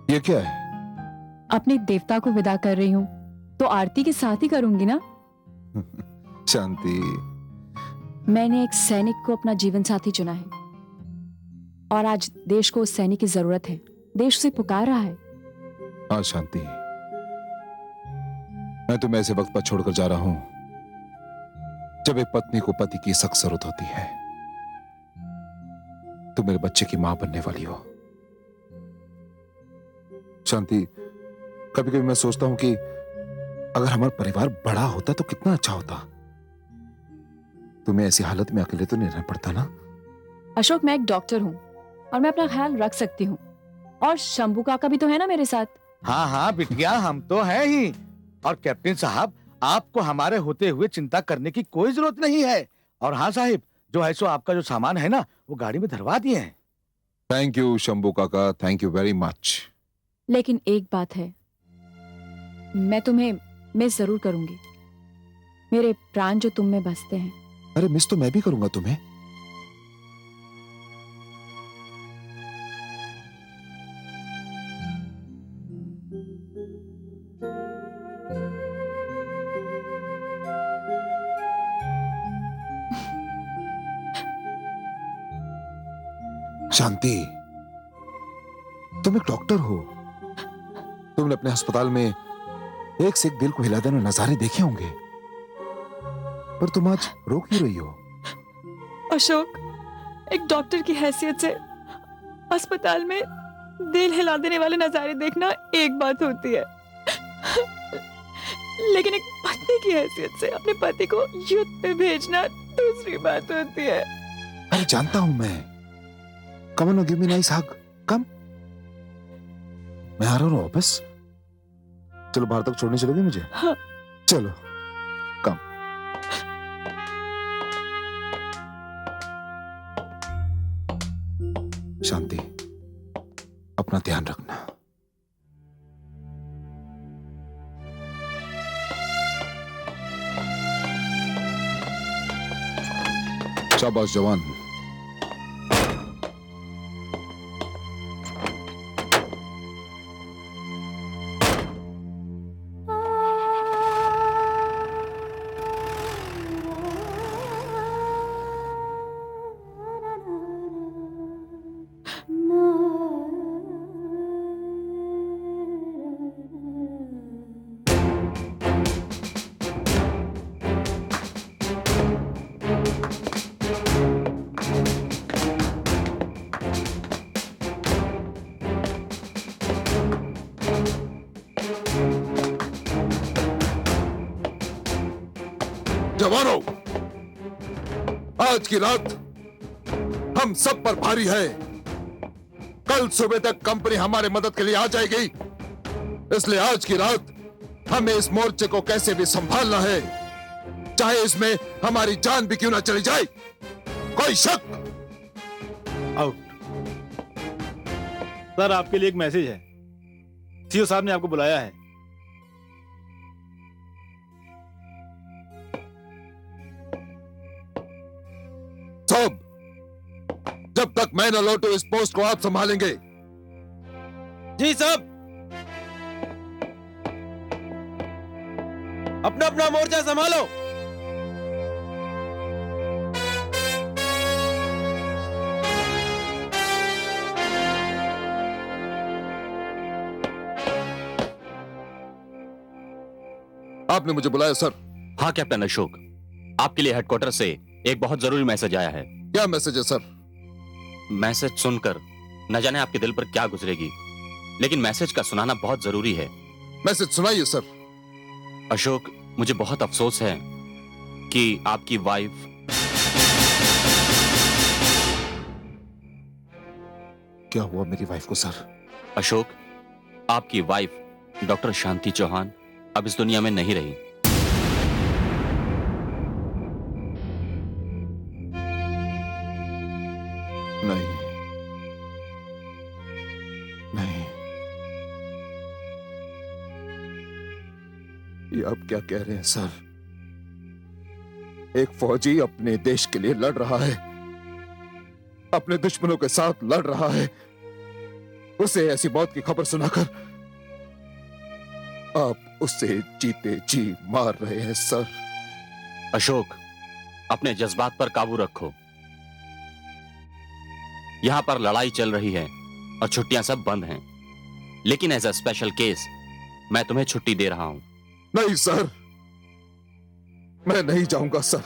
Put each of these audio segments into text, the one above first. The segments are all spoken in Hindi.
ये क्या है? अपने देवता को विदा कर रही हूँ तो आरती के साथ ही करूंगी ना। शांति, मैंने एक सैनिक को अपना जीवन साथी चुना है और आज देश को उस सैनिक की जरूरत है। देश उसे पुकार रहा है। हाँ शांति, मैं तुम्हें ऐसे वक्त पर छोड़कर जा रहा हूं जब एक पत्नी को पति की सख्त जरूरत होती है। तुम मेरे बच्चे की मां बनने वाली हो। शांति, कभी कभी मैं सोचता हूं कि अगर हमारा परिवार बड़ा होता तो कितना अच्छा होता। तुम्हें ऐसी हालत में अकेले तो नहीं रहना पड़ता ना। अशोक, मैं एक डॉक्टर हूँ और मैं अपना ख्याल रख सकती हूँ। और शंभू काका भी तो है ना मेरे साथ। हाँ हाँ बिटिया, हम तो हैं ही। और कैप्टन साहब, आपको हमारे होते हुए चिंता करने की कोई जरूरत नहीं है। और हाँ साहिब, जो है सो आपका जो सामान है ना, वो गाड़ी में धरवा दिए हैं। थैंक यू शंभू काका, थैंक यू वेरी मच। लेकिन एक बात है, मैं तुम्हें मिस जरूर करूंगी। मेरे प्राण जो तुम में बसते हैं। अरे मिस तो मैं भी करूंगा तुम्हें। शांति, तुम एक डॉक्टर हो। तुमने अपने अस्पताल में एक से एक दिल को हिला देने नजारे देखे होंगे, पर तुम आज रो क्यों रही हो? अशोक, एक डॉक्टर की हैसियत से अस्पताल में दिल हिला देने वाले नजारे देखना एक बात होती है, लेकिन एक पत्नी की हैसियत से अपने पति को युद्ध पे भेजना दूसरी बात होती है। अरे जानता हूं मैं। Come on, give me nice hug. Come, मैं आ रहा हूं वापस। चलो बाहर तक छोड़ने चलोगे मुझे? हाँ। चलो कम। शांति, अपना ध्यान रखना। शाबाश जवान। जवानों, आज की रात हम सब पर भारी है। कल सुबह तक कंपनी हमारे मदद के लिए आ जाएगी, इसलिए आज की रात हमें इस मोर्चे को कैसे भी संभालना है, चाहे इसमें हमारी जान भी क्यों ना चली जाए। कोई शक? आउट। सर, आपके लिए एक मैसेज है। सीओ साहब ने आपको बुलाया है। सब, जब तक मैं न लौटूं इस पोस्ट को आप संभालेंगे। जी साहब। अपना अपना मोर्चा संभालो। आपने मुझे बुलाया सर? हाँ कैप्टन अशोक, आपके लिए हेडक्वार्टर से एक बहुत जरूरी मैसेज आया है। क्या मैसेज है सर? मैसेज सुनकर न जाने आपके दिल पर क्या गुजरेगी, लेकिन मैसेज का सुनाना बहुत जरूरी है। मैसेज सुनाइए सर। अशोक, मुझे बहुत अफसोस है कि आपकी वाइफ क्या हुआ मेरी वाइफ को सर? अशोक, आपकी वाइफ डॉक्टर शांति चौहान अब इस दुनिया में नहीं रही। नहीं, नहीं, ये आप क्या कह रहे हैं सर? एक फौजी अपने देश के लिए लड़ रहा है, अपने दुश्मनों के साथ लड़ रहा है, उसे ऐसी मौत की खबर सुनाकर आप उससे जीते जी मार रहे हैं सर। अशोक, अपने जज्बात पर काबू रखो। यहां पर लड़ाई चल रही है और छुट्टियां सब बंद हैं, लेकिन एज अ स्पेशल केस मैं तुम्हें छुट्टी दे रहा हूं। नहीं सर, मैं नहीं जाऊंगा सर।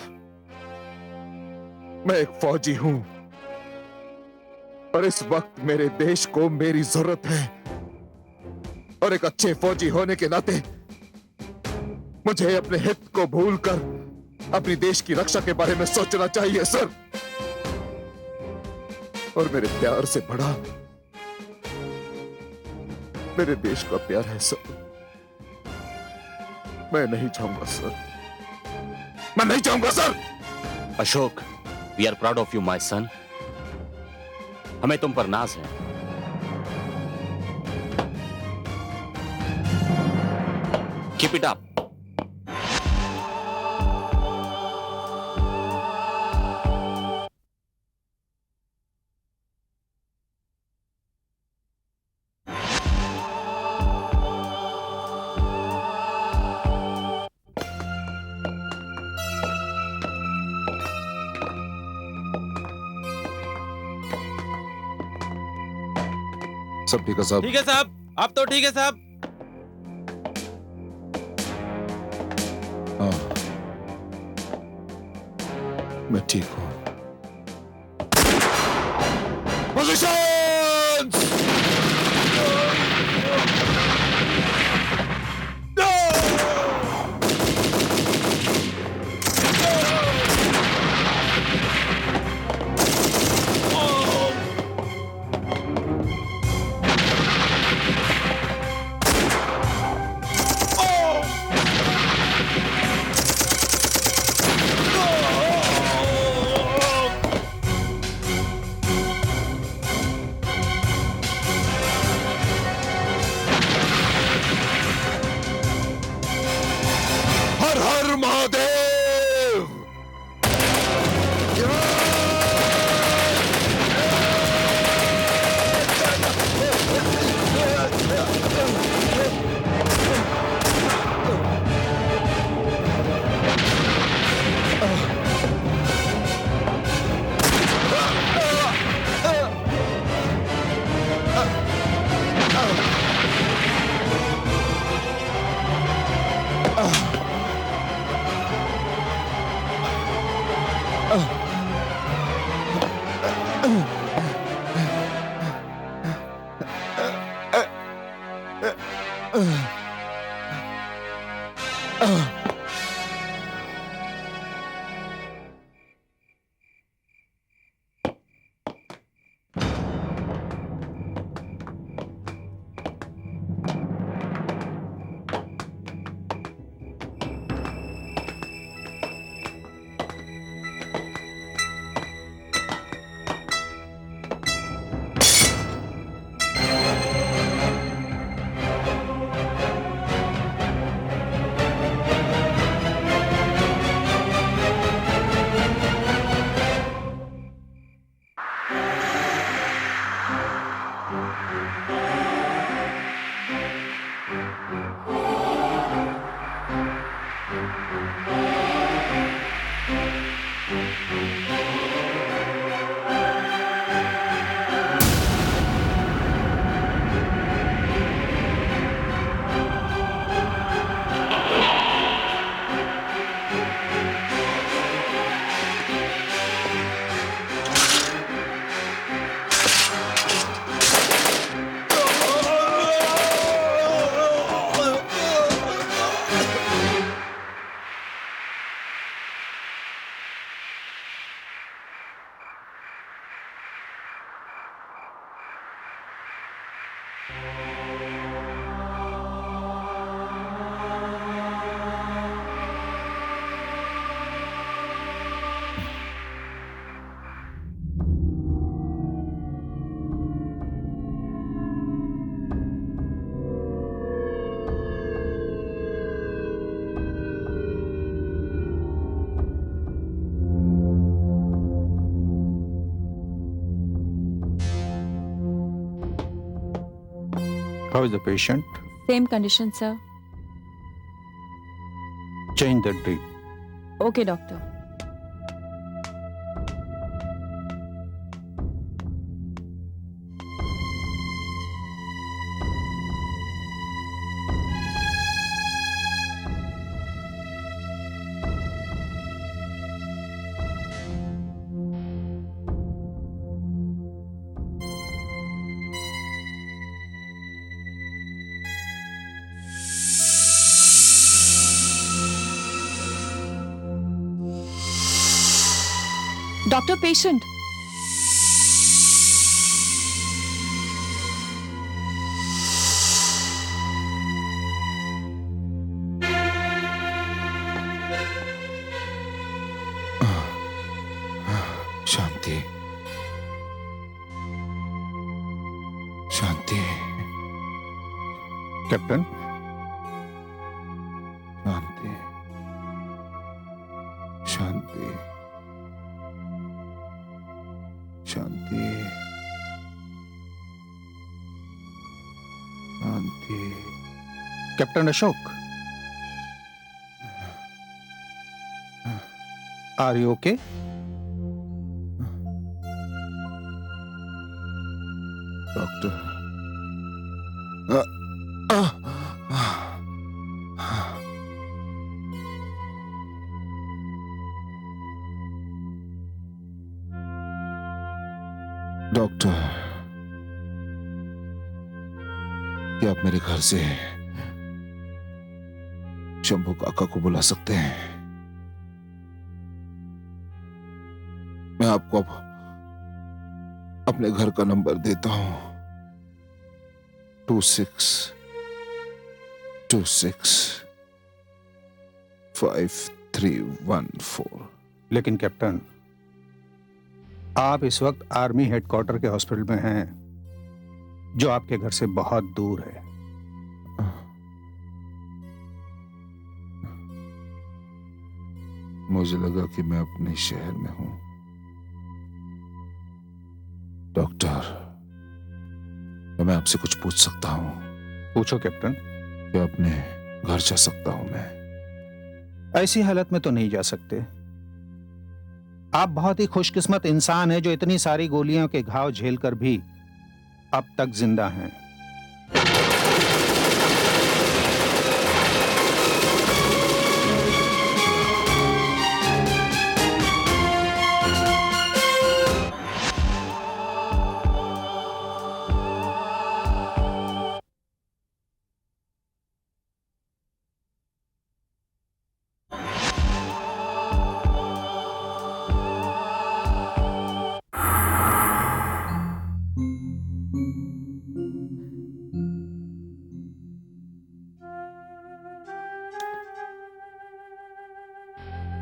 मैं एक फौजी हूं और इस वक्त मेरे देश को मेरी जरूरत है, और एक अच्छे फौजी होने के नाते मुझे अपने हित को भूलकर अपनी देश की रक्षा के बारे में सोचना चाहिए सर। और मेरे प्यार से बड़ा मेरे देश का प्यार है सर। मैं नहीं चाहूंगा सर, मैं नहीं चाहूंगा sir. Ashok, we are proud of you my son. हमें तुम पर नाज है। Keep it up. सब ठीक है साहब? ठीक है साहब, आप तो ठीक है साहब। हाँ, मैं ठीक हूं। Positions! Her her Mahadev! How is the patient? Same condition, sir. Change the drip. Okay, doctor. Doctor, patient. Shanti, Shanti, Captain, Shanti, Shanti, Shanti, Shanti. Captain Ashok. Are you okay? Doctor, doctor, क्या आप मेरे घर से शंभू काका को बुला सकते हैं? मैं आपको अब अपने घर का नंबर देता हूं, 26265314। लेकिन कैप्टन, आप इस वक्त आर्मी हेडक्वार्टर के हॉस्पिटल में हैं, जो आपके घर से बहुत दूर है। मुझे लगा कि मैं अपने शहर में हूं। डॉक्टर, क्या मैं आपसे कुछ पूछ सकता हूं? पूछो कैप्टन। क्या अपने घर जा सकता हूं मैं? ऐसी हालत में तो नहीं जा सकते। आप बहुत ही खुशकिस्मत इंसान हैं जो इतनी सारी गोलियों के घाव झेलकर भी अब तक जिंदा हैं।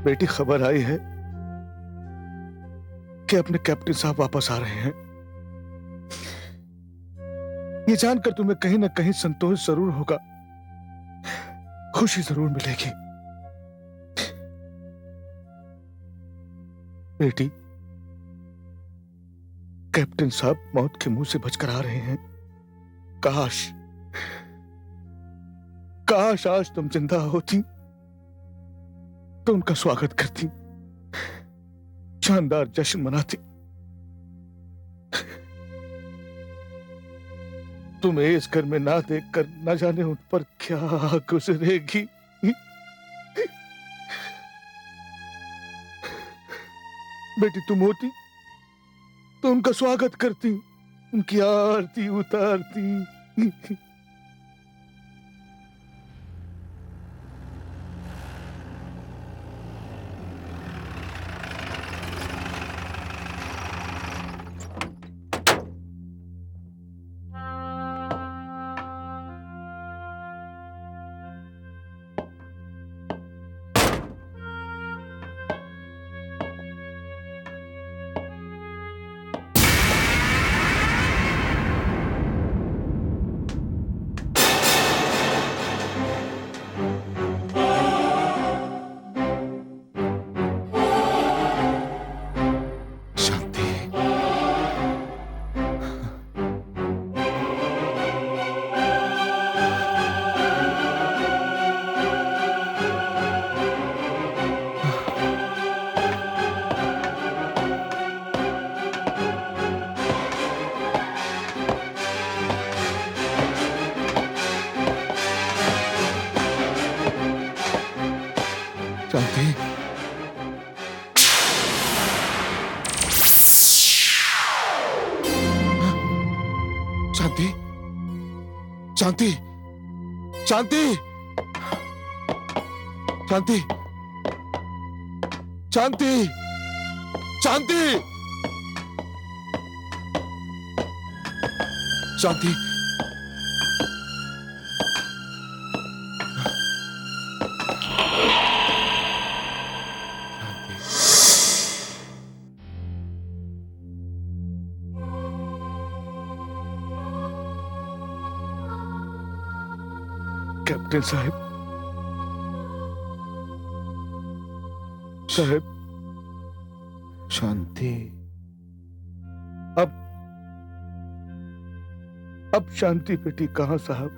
बेटी, खबर आई है कि अपने कैप्टन साहब वापस आ रहे हैं। ये जानकर तुम्हें कहीं ना कहीं संतोष जरूर होगा, खुशी जरूर मिलेगी। बेटी, कैप्टन साहब मौत के मुंह से बचकर आ रहे हैं। काश काश आज तुम जिंदा होती तो उनका स्वागत करती, शानदार जश्न मनाती। तुम्हें इस घर में ना देखकर न जाने उन पर क्या गुजरेगी। बेटी, तुम होती तो उनका स्वागत करती, उनकी आरती उतारती। शांति, शांति, शांति, शांति, शांति, शांति, शांति, शांति, कैप्टन साहब, साहब, शांति। अब शांति बेटी कहाँ साहब?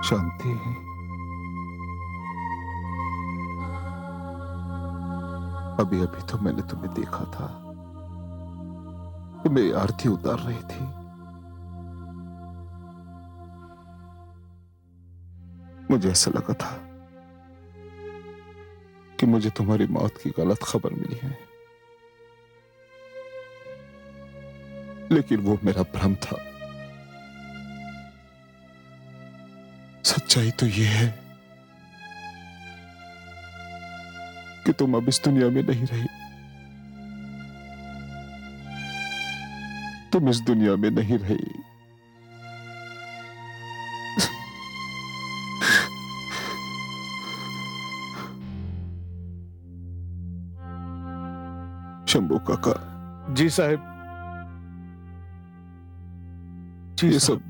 शांति, अभी अभी तो मैंने तुम्हें देखा था, तुम मेरी आरती उतार रही थी। मुझे ऐसा लगा था कि मुझे तुम्हारी मौत की गलत खबर मिली है, लेकिन वो मेरा भ्रम था। सच्चाई तो ये है कि तुम अब इस दुनिया में नहीं रही, तुम इस दुनिया में नहीं रही। शंभू काका, जी साहब, जी ये साहब।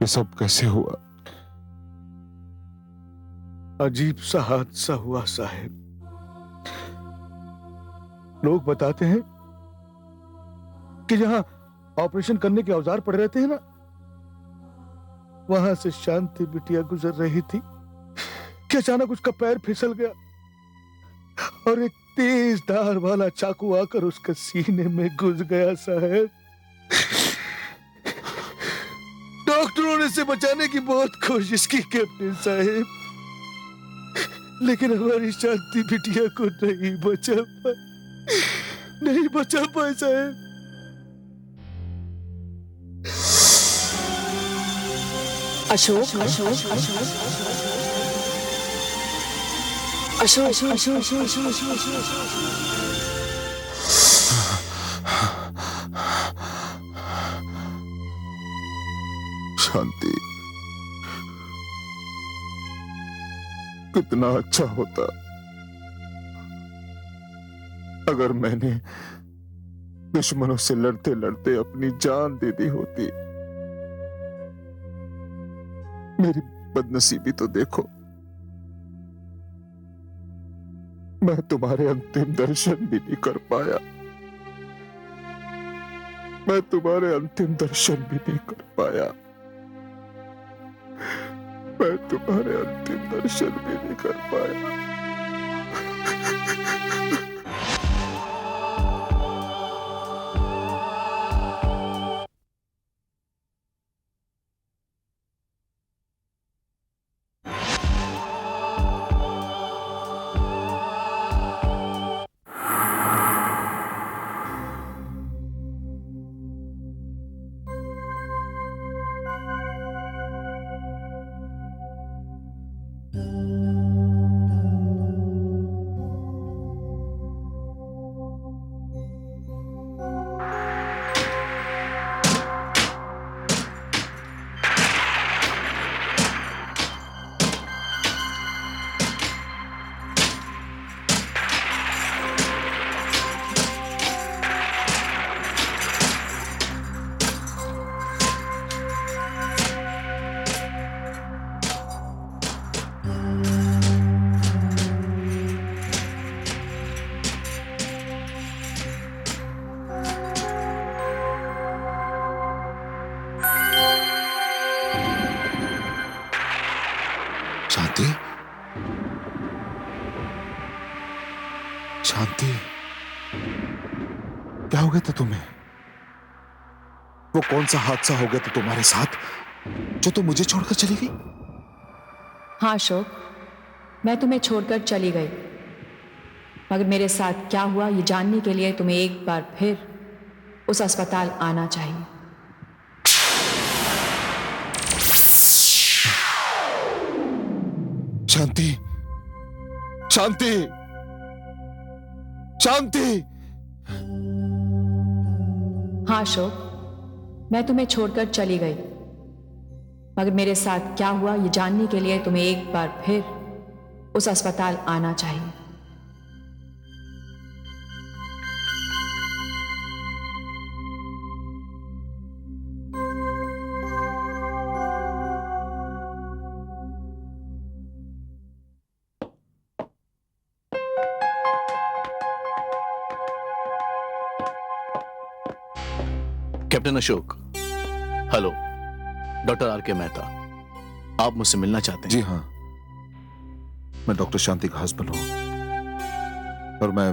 सब कैसे हुआ? अजीब सा हादसा हुआ साहब। लोग बताते हैं कि जहां ऑपरेशन करने के औजार पड़े रहते हैं ना, वहां से शांति बिटिया गुजर रही थी कि अचानक उसका पैर फिसल गया और एक तेज धार वाला चाकू आकर उसके सीने में घुस गया साहब। डॉक्टरों ने इसे बचाने की बहुत कोशिश की कैप्टन साहब, लेकिन हमारी शांति बिटिया को नहीं बचा पाए साहब। अशोक, अशोक, अशोक, अशोक, अशोक, अशोक, अशोक, शांति, कितना अच्छा होता अगर मैंने दुश्मनों से लड़ते लड़ते अपनी जान दे दी होती। मेरी बदनसीबी तो देखो, मैं तुम्हारे अंतिम दर्शन भी नहीं कर पाया। मैं तुम्हारे अंतिम दर्शन भी नहीं कर पाया। मैं तुम्हारे अंतिम दर्शन भी नहीं कर पाया। शांति, शांति, क्या हो गया था तुम्हें? वो कौन सा हादसा हो गया था तुम्हारे साथ जो तुम मुझे छोड़कर चली गई? हाँ अशोक, मैं तुम्हें छोड़कर चली गई, मगर मेरे साथ क्या हुआ ये जानने के लिए तुम्हें एक बार फिर उस अस्पताल आना चाहिए। शांति, शांति, शांति। हाँ अशोक, मैं तुम्हें छोड़कर चली गई, मगर मेरे साथ क्या हुआ ये जानने के लिए तुम्हें एक बार फिर उस अस्पताल आना चाहिए। Captain Ashok, hello, doctor R के मेहता, आप मुझसे मिलना चाहते हैं? जी हाँ, मैं डॉक्टर शांति का हस्बैंड हूं और मैं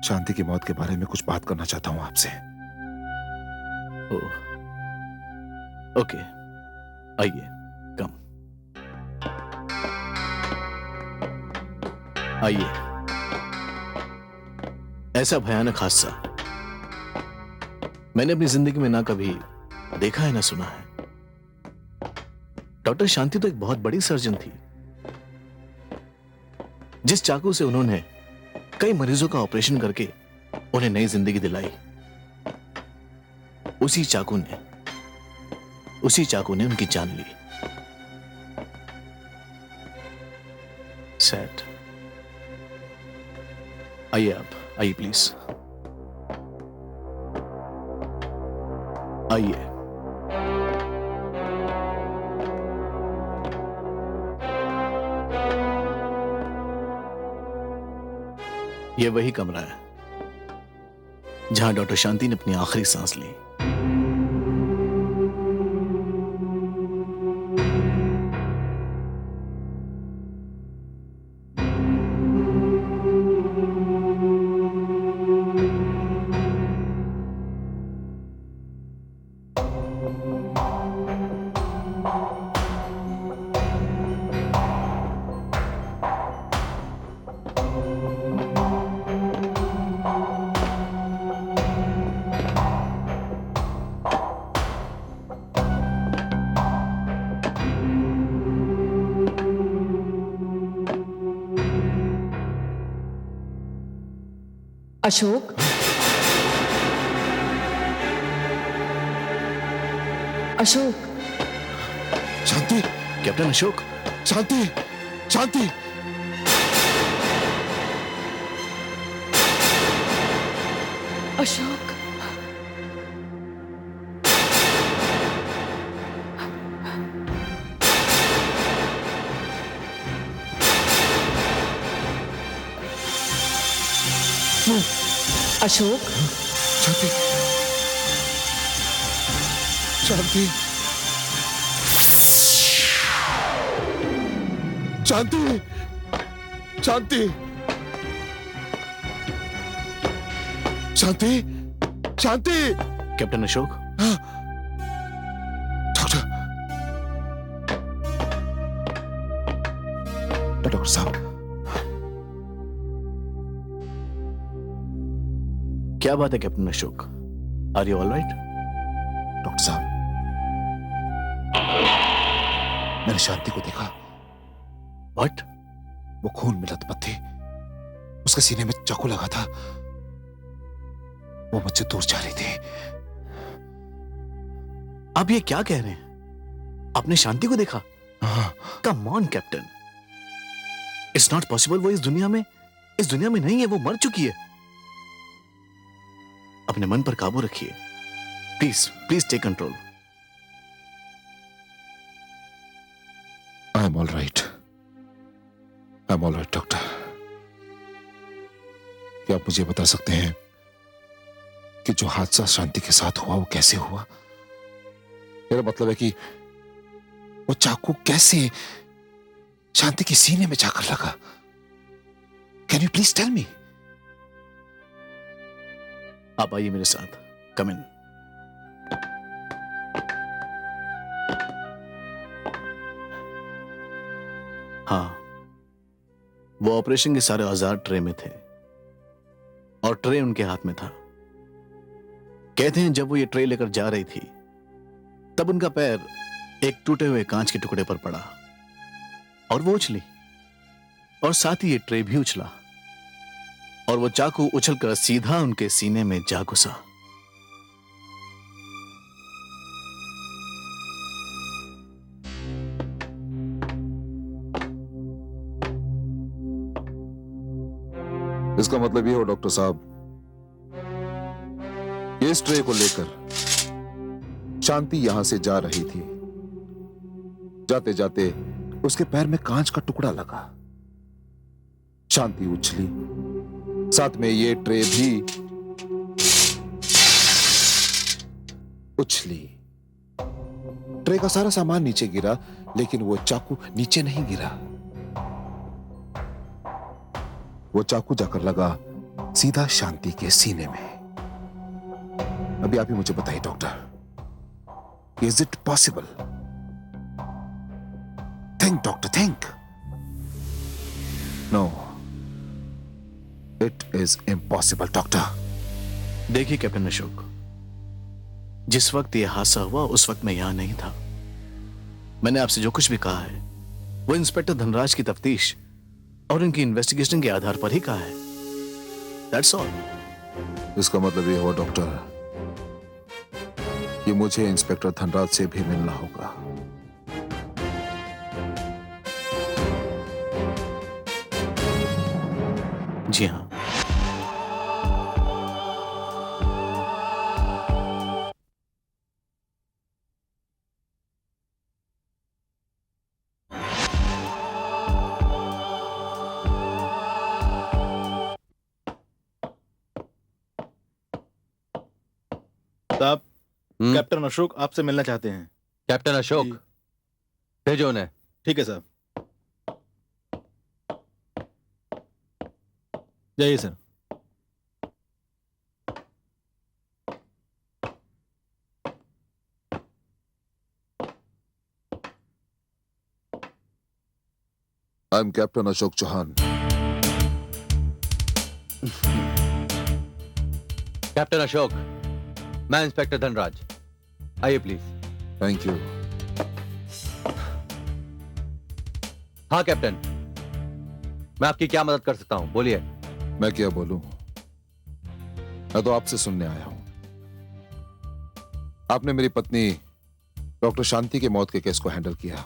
शांति की मौत के बारे में कुछ बात करना चाहता हूं आपसे। ओह, ओके, आइए, कम आइए। ऐसा भयानक हादसा मैंने अपनी जिंदगी में ना कभी देखा है ना सुना है। डॉक्टर शांति तो एक बहुत बड़ी सर्जन थी। जिस चाकू से उन्होंने कई मरीजों का ऑपरेशन करके उन्हें नई जिंदगी दिलाई, उसी चाकू ने उनकी जान ली। सैड। आइए आप, आइए प्लीज, आइए। यह वही कमरा है जहां डॉक्टर शांति ने अपनी आखिरी सांस ली। Ashok, Ashok, Shanti, captain Ashok, Shanti, Shanti. Ashok, Ashok, Shanti, Shanti, Shanti, Shanti, Shanti, Shanti. Captain Ashok, doctor साहब, क्या बात है captain Ashok? Are you all right? Doctor साहब, मैंने शांति को देखा। व्हाट? वो खून में लथपथ थी, उसके सीने में चाकू लगा था, वो मुझसे दूर जा रही थी। आप ये क्या कह रहे हैं? आपने शांति को देखा? Come on captain, it's not possible. वो इस दुनिया में नहीं है, वो मर चुकी है। अपने मन पर काबू रखिए, please please take control. I am all right, I am all right. Doctor, क्या आप मुझे बता सकते हैं कि जो हादसा शांति के साथ हुआ वो कैसे हुआ? मेरा मतलब है कि वो चाकू कैसे शांति के सीने में जाकर लगा। Can you please tell me? आप आइए मेरे साथ, कम इन। हाँ, वो ऑपरेशन के सारे औजार ट्रे में थे और ट्रे उनके हाथ में था। कहते हैं जब वो ये ट्रे लेकर जा रही थी तब उनका पैर एक टूटे हुए कांच के टुकड़े पर पड़ा और वो उछली, और साथ ही ये ट्रे भी उछला और वो चाकू उछलकर सीधा उनके सीने में जा घुसा। इसका मतलब ये हो डॉक्टर साहब, इस ट्रे को लेकर शांति यहां से जा रही थी। जाते जाते उसके पैर में कांच का टुकड़ा लगा, शांति उछली, साथ में ये ट्रे भी उछली। ट्रे का सारा सामान नीचे गिरा, लेकिन वो चाकू नीचे नहीं गिरा। वो चाकू जाकर लगा सीधा शांति के सीने में। अभी आप ही मुझे बताइए doctor, is it possible? Think doctor, think. No, it is impossible doctor. देखिए कैप्टन अशोक, जिस वक्त यह हादसा हुआ उस वक्त मैं यहां नहीं था। मैंने आपसे जो कुछ भी कहा है वो इंस्पेक्टर धनराज की तफ्तीश और उनकी इन्वेस्टिगेशन के आधार पर ही कहा है। That's all. इसका मतलब ये हुआ डॉक्टर कि मुझे इंस्पेक्टर धनराज से भी मिलना होगा। जी हाँ। साहब, कैप्टन अशोक आपसे मिलना चाहते हैं। कैप्टन अशोक, जी। भेजो उन्हें। ठीक है साहब। जाइए sir. I am captain Ashok Chauhan. Captain Ashok, मैं इंस्पेक्टर धनराज। आइए प्लीज। Thank you. हाँ कैप्टन, मैं आपकी क्या मदद कर सकता हूं, बोलिए। मैं क्या बोलूं, मैं तो आपसे सुनने आया हूं। आपने मेरी पत्नी डॉक्टर शांति के मौत के केस को हैंडल किया,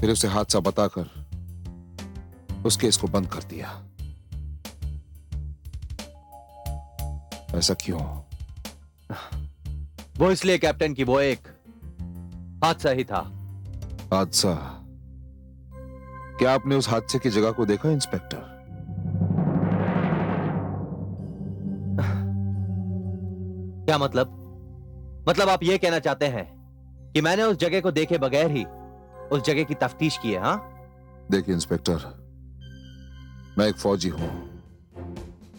फिर उसे हादसा बताकर उस केस को बंद कर दिया। ऐसा क्यों? वो इसलिए कैप्टन कि वो एक हादसा ही था। हादसा? क्या आपने उस हादसे की जगह को देखा इंस्पेक्टर? क्या मतलब? मतलब आप ये कहना चाहते हैं कि मैंने उस जगह को देखे बगैर ही उस जगह की तफ्तीश की है? हाँ देखिए इंस्पेक्टर, मैं एक फौजी हूं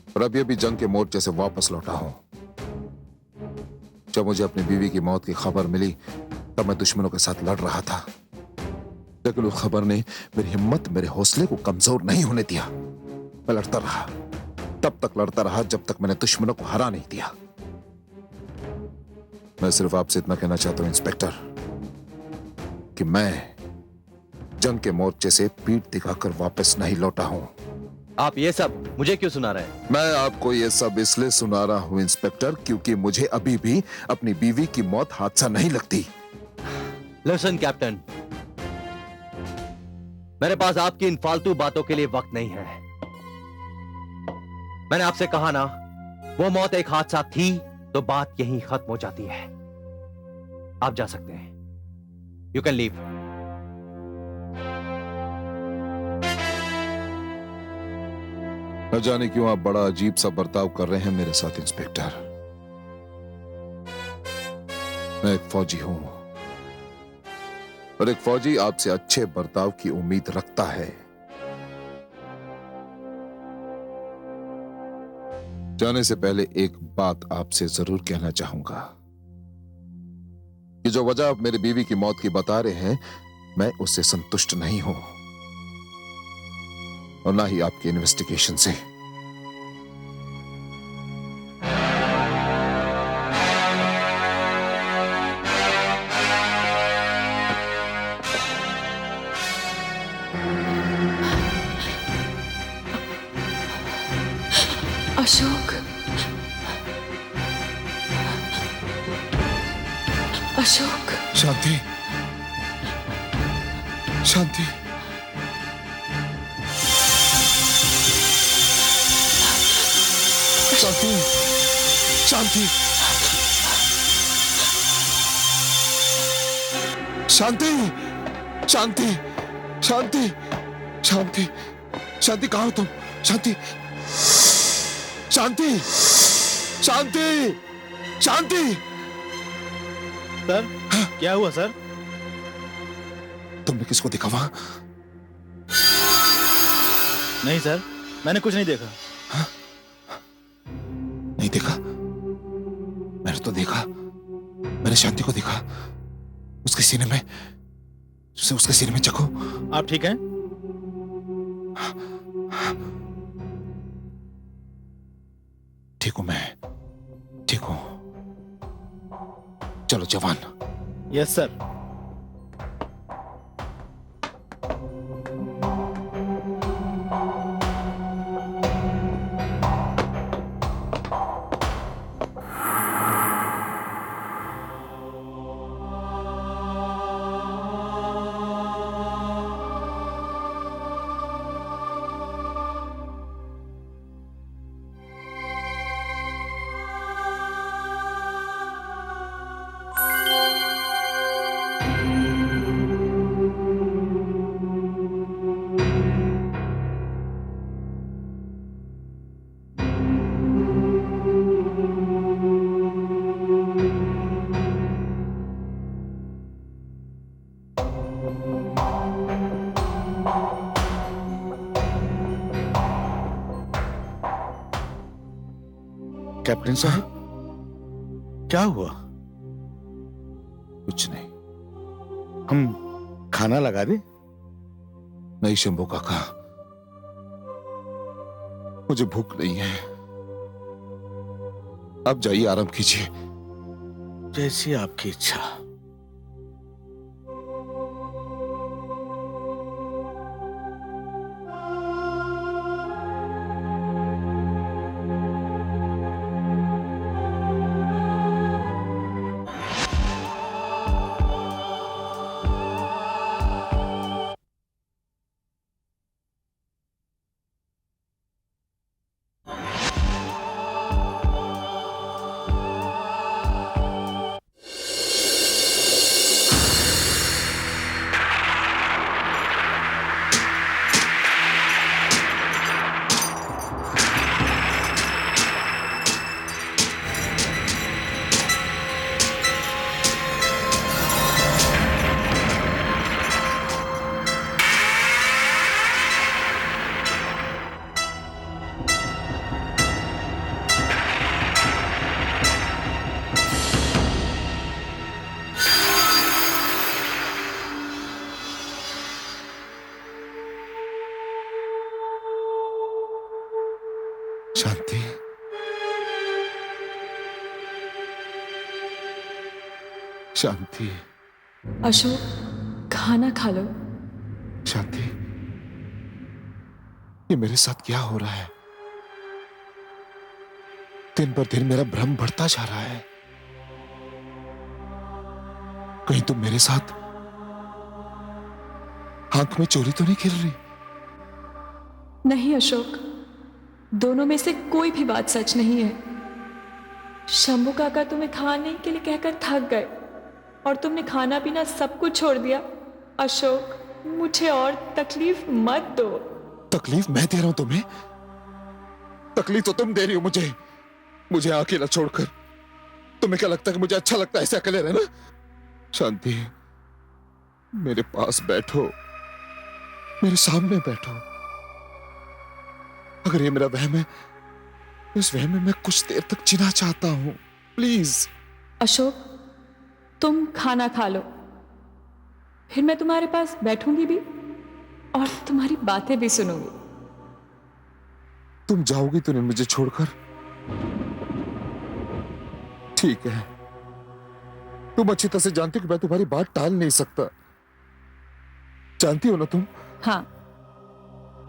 और अभी अभी जंग के मोर्चे से वापस लौटा हूं। जब मुझे अपनी बीवी की मौत की खबर मिली तब मैं दुश्मनों के साथ लड़ रहा था, लेकिन उस खबर ने मेरी हिम्मत, मेरे हौसले को कमजोर नहीं होने दिया। मैं लड़ता रहा, तब तक लड़ता रहा जब तक मैंने दुश्मनों को हरा नहीं दिया। मैं सिर्फ आपसे इतना कहना चाहता हूं इंस्पेक्टर कि मैं जंग के मोर्चे से पीठ दिखाकर वापस नहीं लौटा हूं। आप ये सब मुझे क्यों सुना रहे हैं? मैं आपको ये सब इसलिए सुना रहा हूं इंस्पेक्टर क्योंकि मुझे अभी भी अपनी बीवी की मौत हादसा नहीं लगती। लिसन कैप्टन, मेरे पास आपकी इन फालतू बातों के लिए वक्त नहीं है। मैंने आपसे कहा ना, वो मौत एक हादसा थी तो बात यहीं खत्म हो जाती है। आप जा सकते हैं। You can leave. न जाने क्यों आप बड़ा अजीब सा बर्ताव कर रहे हैं मेरे साथ इंस्पेक्टर। मैं एक फौजी हूं और एक फौजी आपसे अच्छे बर्ताव की उम्मीद रखता है। जाने से पहले एक बात आपसे जरूर कहना चाहूंगा कि जो वजह आप मेरी बीवी की मौत की बता रहे हैं, मैं उससे संतुष्ट नहीं हूं और ना ही आपकी इन्वेस्टिगेशन से। अशोक, अशोक, शांति, शांति, शांति, शांति, शांति, शांति, शांति, शांति, शांति, कहाँ हो तुम? शांति, शांति, शांति, शांति। सर, क्या हुआ सर? तुमने किसको देखा वहां? नहीं सर, मैंने कुछ नहीं देखा। नहीं देखा? मैंने तो देखा। मैंने शांति को देखा। उसके सीने में, उसके सीने में चको। आप ठीक हैं? ठीक हूं मैं, ठीक हूं। चलो जवान। Yes sir. कैप्टन साहब, क्या हुआ? कुछ नहीं। हम खाना लगा दें? नहीं शंभू काका, मुझे भूख नहीं है। आप जाइए, आराम कीजिए। जैसी आपकी इच्छा। शांति, शांति, अशोक, खाना खा लो। शांति, ये मेरे साथ क्या हो रहा है? दिन पर दिन मेरा भ्रम बढ़ता जा रहा है। कहीं तुम मेरे साथ आंख में चोरी तो नहीं खेल रही? नहीं अशोक, दोनों में से कोई भी बात सच नहीं है। शंभू काका तुम्हें खाने के लिए कहकर थक गए और तुमने खाना पीना सब कुछ छोड़ दिया। अशोक, मुझे और तकलीफ मत दो। तकलीफ मैं दे रहा हूं तुम्हें? तकलीफ तो तुम दे रही हो मुझे अकेला छोड़कर। तुम्हें क्या लगता है कि मुझे अच्छा लगता है ऐसे अकेले रहना? शांति, मेरे पास बैठो, मेरे सामने बैठो। अगर ये मेरा वहम है तो इस वहम में मैं कुछ देर तक जीना चाहता हूं। प्लीज। अशोक, तुम खाना खा लो, फिर मैं तुम्हारे पास बैठूंगी भी और तुम्हारी बातें भी सुनूंगी। तुम जाओगी तो नहीं मुझे छोड़कर? ठीक है, तुम अच्छी तरह से जानती हो कि मैं तुम्हारी बात टाल नहीं सकता। जानती हो ना तुम? हाँ।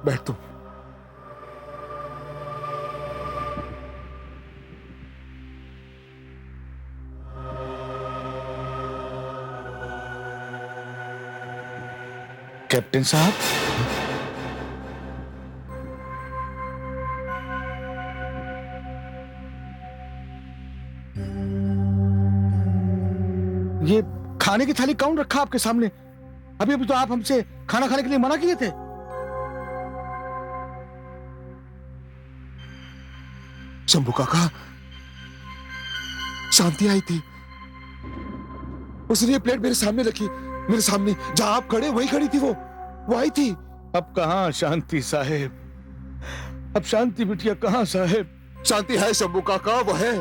बैठ तुम। कैप्टन साहब, ये खाने की थाली कौन रखा आपके सामने? अभी अभी तो आप हमसे खाना खाने के लिए मना किए थे। शंभू काका, शांति आई थी, उसने ये प्लेट मेरे सामने रखी, मेरे सामने जहां आप खड़े वहीं खड़ी थी, वो आई थी। अब कहां शांति साहेब? अब शांति बिटिया कहां साहेब? शांति है शंभू काका, वो है।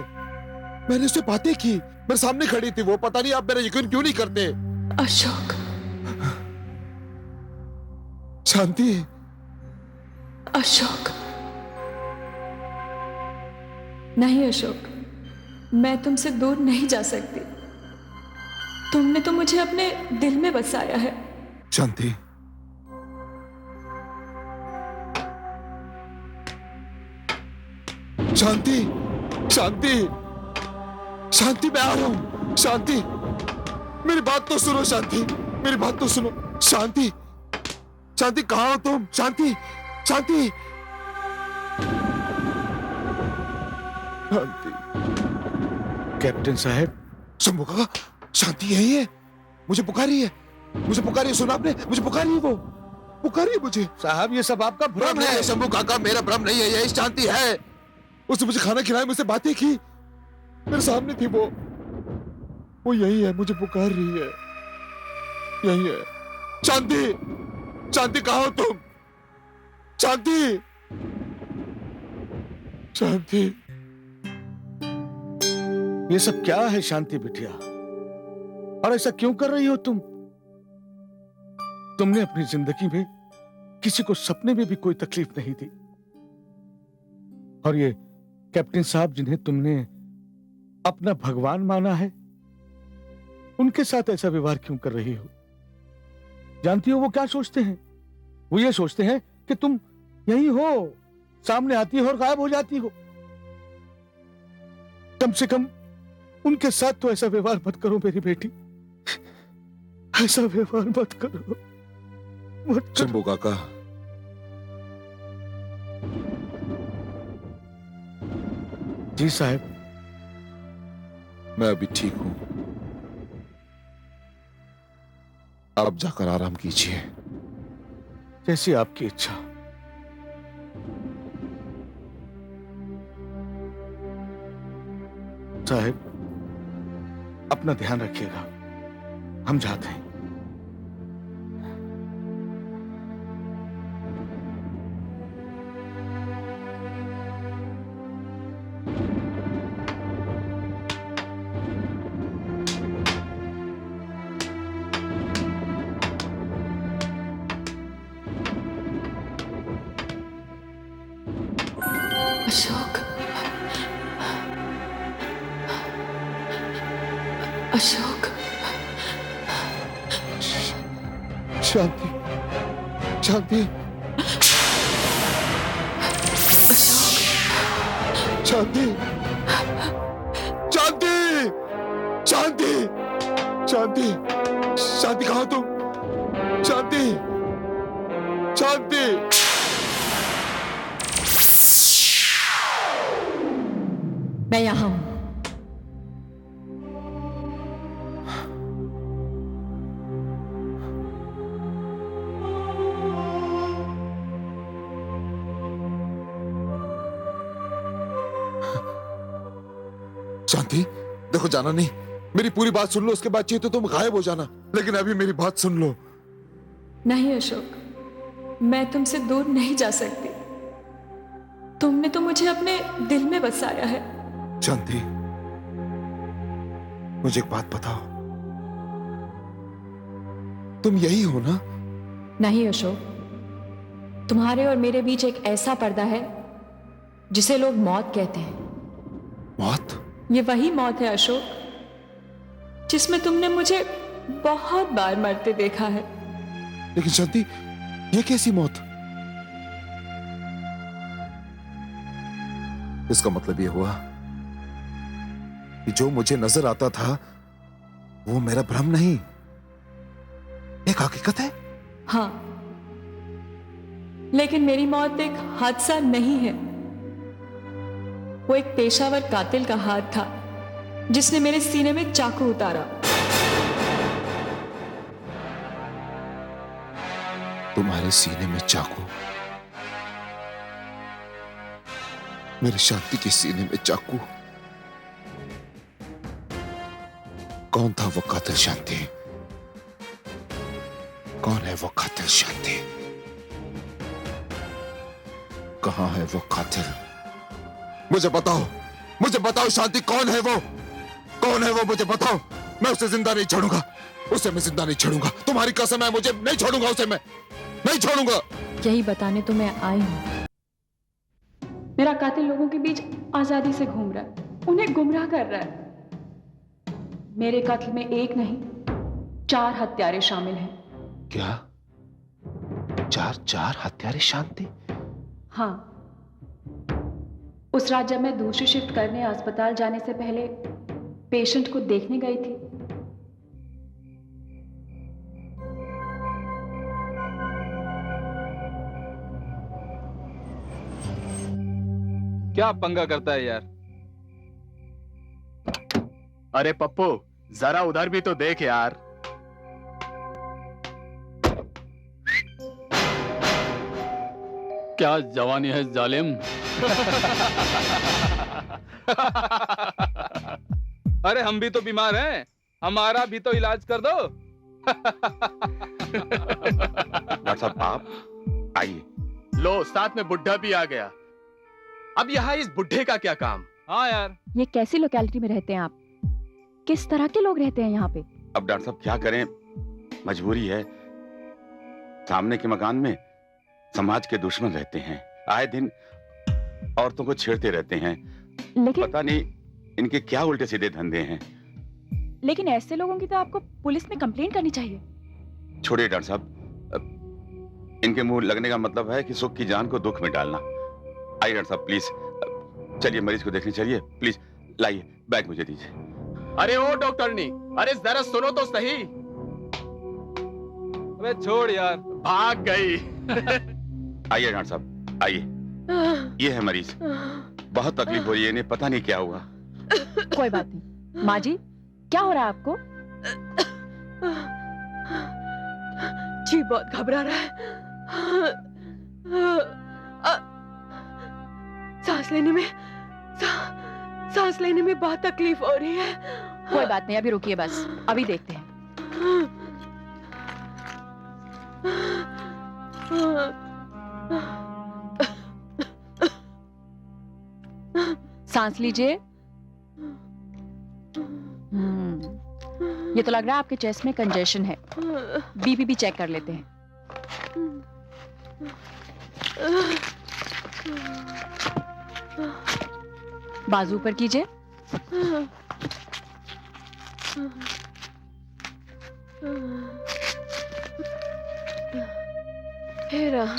मैंने उससे बातें की, मेरे सामने खड़ी थी वो। पता नहीं आप मेरा यकीन क्यों नहीं करते। अशोक। शांति। अशोक। नहीं अशोक, मैं तुमसे दूर नहीं जा सकती। तुमने तो मुझे अपने दिल में बसाया है। शांति, शांति, शांति, शांति, मैं आ रहा हूं। शांति, मेरी बात तो सुनो। शांति, मेरी बात तो सुनो। शांति, शांति, कहां हो तुम? शांति, शांति, शांति। कैप्टन साहब। शंभू काका, शांति यही है, मुझे पुकारी है, मुझे पुकारी है। सुना आपने? मुझे पुकारी है, वो पुकारी है मुझे। साहब, ये सब आपका भ्रम है। शंभू काका, मेरा भ्रम नहीं है, यही शांति है। उसने मुझे खाना खिलाया, मुझसे बातें की, मेरे सामने थी वो यही है, मुझे पुकार रही है, यही है। शांति, शांति, कहां हो तुम? शांति, शांति। ये सब क्या है शांति बिटिया? और ऐसा क्यों कर रही हो तुम? तुमने अपनी जिंदगी में किसी को सपने में भी कोई तकलीफ नहीं दी, और ये कैप्टन साहब जिन्हें तुमने अपना भगवान माना है, उनके साथ ऐसा व्यवहार क्यों कर रही हो? जानती हो वो क्या सोचते हैं? वो ये सोचते हैं कि तुम यही हो, सामने आती हो और गायब हो जाती हो। कम से कम उनके साथ तो ऐसा व्यवहार मत करो मेरी बेटी, ऐसा व्यवहार मत करो, मत करो। शंभू काका, जी साहब, मैं अभी ठीक हूं, आप जाकर आराम कीजिए। जैसी आपकी इच्छा। साहब, अपना ध्यान रखिएगा, हम जाते हैं। अशोक। अशोक। शांति, शांति, शांति, शांति, शांति, शांति, शांति, कहां हो तुम? शांति, शांति। मैं यहां हूं। शांति, देखो, जाना नहीं, मेरी पूरी बात सुन लो, उसके बाद चाहिए तो तुम गायब हो जाना, लेकिन अभी मेरी बात सुन लो। नहीं अशोक, मैं तुमसे दूर नहीं जा सकती। तुमने तो मुझे अपने दिल में बसाया है। शांति, मुझे एक बात बताओ, तुम यही हो ना? नहीं अशोक, तुम्हारे और मेरे बीच एक ऐसा पर्दा है जिसे लोग मौत कहते हैं। मौत? ये वही मौत है अशोक, जिसमें तुमने मुझे बहुत बार मरते देखा है। लेकिन शांति, ये कैसी मौत? इसका मतलब ये हुआ कि जो मुझे नजर आता था वो मेरा भ्रम नहीं, एक हकीकत है। हाँ, लेकिन मेरी मौत एक हादसा नहीं है। वो एक पेशावर कातिल का हाथ था जिसने मेरे सीने में चाकू उतारा। तुम्हारे सीने में चाकू? मेरी शांति के सीने में चाकू? कौन था वो कातिल शांति? कौन है वो कातिल शांति? कहां है वो कातिल? मुझे बताओ शांति, कौन है वो? कौन है वो? मुझे बताओ। मैं उसे जिंदा नहीं छोड़ूंगा, उसे मैं जिंदा नहीं छोड़ूंगा। तुम्हारी कसम है, मुझे नहीं छोड़ूंगा, उसे मैं नहीं छोड़ूंगा। यही बताने तो मैं आई हूं। मेरा कातिल लोगों के बीच आजादी से घूम रहा है, उन्हें गुमराह कर रहा है। मेरे कत्ल में एक नहीं 4 हत्यारे शामिल हैं। क्या? चार हत्यारे शांति? हाँ, उस रात जब मैं दूसरी शिफ्ट करने अस्पताल जाने से पहले पेशेंट को देखने गई थी, क्या पंगा करता है यार? अरे पप्पू, जरा उधर भी तो देख यार। क्या जवानी है जालिम। अरे हम भी तो बीमार हैं, हमारा भी तो इलाज कर दो। डॉक्टर साहब आप आइए। लो, साथ में बुढ़ा भी आ गया। अब यहाँ इस बुढ़े का क्या काम? हाँ यार, ये कैसी लोकेलिटी में रहते हैं आप? किस तरह के लोग रहते हैं यहाँ पे? अब डॉक्टर साहब क्या करें, मजबूरी है। सामने के मकान में समाज के दुश्मन रहते हैं, आए दिन औरतों को छेड़ते रहते हैं। लेकिन पता नहीं इनके क्या उल्टे सीधे धंधे हैं। लेकिन ऐसे लोगों की तो आपको पुलिस में कंप्लेंट करनी चाहिए। छोड़िए डॉक्टर साहब, इनके मुंह लगने का मतलब है कि सुख की जान को दुख में डालना। आइए डॉक्टर साहब प्लीज, चलिए मरीज को देखने चलिए प्लीज। लाइए बैग मुझे दीजिए। अरे ओ डॉक्टरनी, अरे जरा सुनो तो सही। अबे छोड़ यार, भाग गई। आइए डॉक्टर साहब आइए, ये है मरीज। बहुत तकलीफ हो रही है इन्हें, पता नहीं क्या हुआ। कोई बात नहीं। माँ जी, क्या हो रहा है आपको? जी बहुत घबरा रहा है। सांस लेने में बहुत तकलीफ हो रही है। कोई बात नहीं, अभी रुकिए बस, अभी देखते हैं। सांस लीजिए। ये तो लग रहा है आपके चेस्ट में कंजेशन है। बीपी भी चेक कर लेते हैं। बाजू ऊपर कीजिए। हे राम।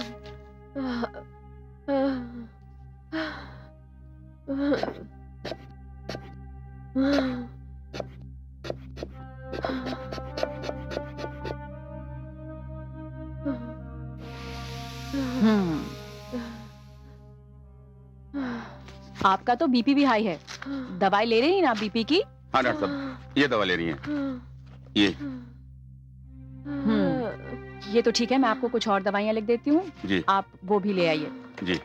आपका तो बीपी भी हाई है। दवाई ले रही हैं ना बीपी की? हाँ डॉक्टर साहब, ये दवा ले रही हैं। ये ये तो ठीक है, मैं आपको कुछ और दवाइयाँ लिख देती हूँ, जी आप वो भी ले आइए। जी।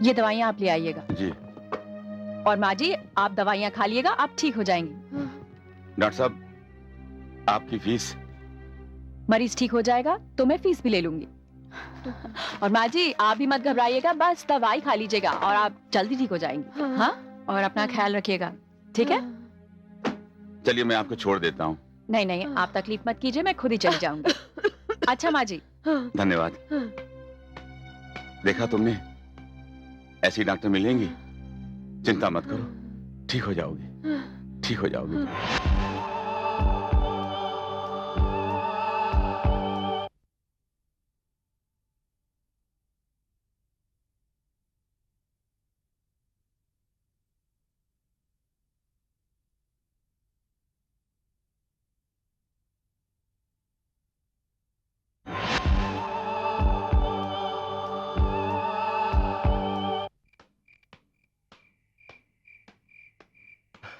ये दवाइयाँ आप ले आइएगा। जी। और माँ जी, आप दवाइयाँ खा लिएगा, आप ठीक हो जाएंगी। डॉक्टर साहब, आपकी फीस? मरीज ठीक हो जाएगा तो मैं फीस भी ले लूंगी। और माँ जी, आप भी मत घबराइएगा, बस दवाई खा लीजिएगा और आप जल्दी ठीक हो जाएंगी। हाँ, और अपना ख्याल रखिएगा, ठीक है? चलिए मैं आपको छोड़ देता हूँ। नहीं नहीं, आप तकलीफ मत कीजिए, मैं खुद ही चली जाऊंगी। अच्छा माँ जी। धन्यवाद। देखा तुमने, ऐसी डॉक्टर मिलेंगी, चिंता मत करो, ठीक हो जाओगी, ठीक हो जाओगी।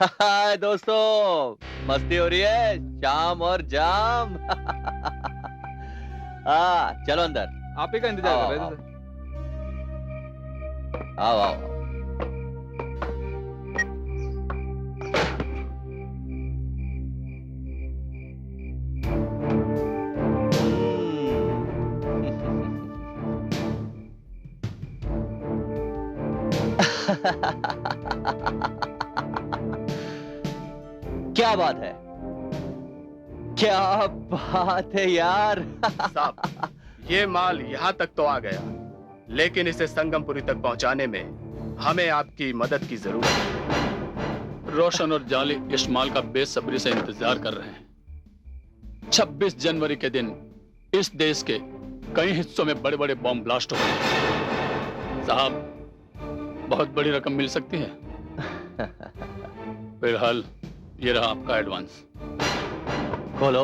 हाय दोस्तों, मस्ती हो रही है, शाम और जाम। हाँ चलो अंदर। आप ही का इंतजार कर रहे थे। आओ आओ। क्या बात है, क्या बात है यार। साहब, ये माल यहाँ तक तो आ गया, लेकिन इसे संगमपुरी तक पहुँचाने में हमें आपकी मदद की जरूरत है। रोशन और जाली इस माल का बेसब्री से इंतजार कर रहे हैं। 26 जनवरी के दिन इस देश के कई हिस्सों में बड़े बड़े बॉम्ब ब्लास्ट हो गए। साहब, बहुत बड़ी रकम मिल सकती है। फिलहाल ये रहा आपका एडवांस। खोलो।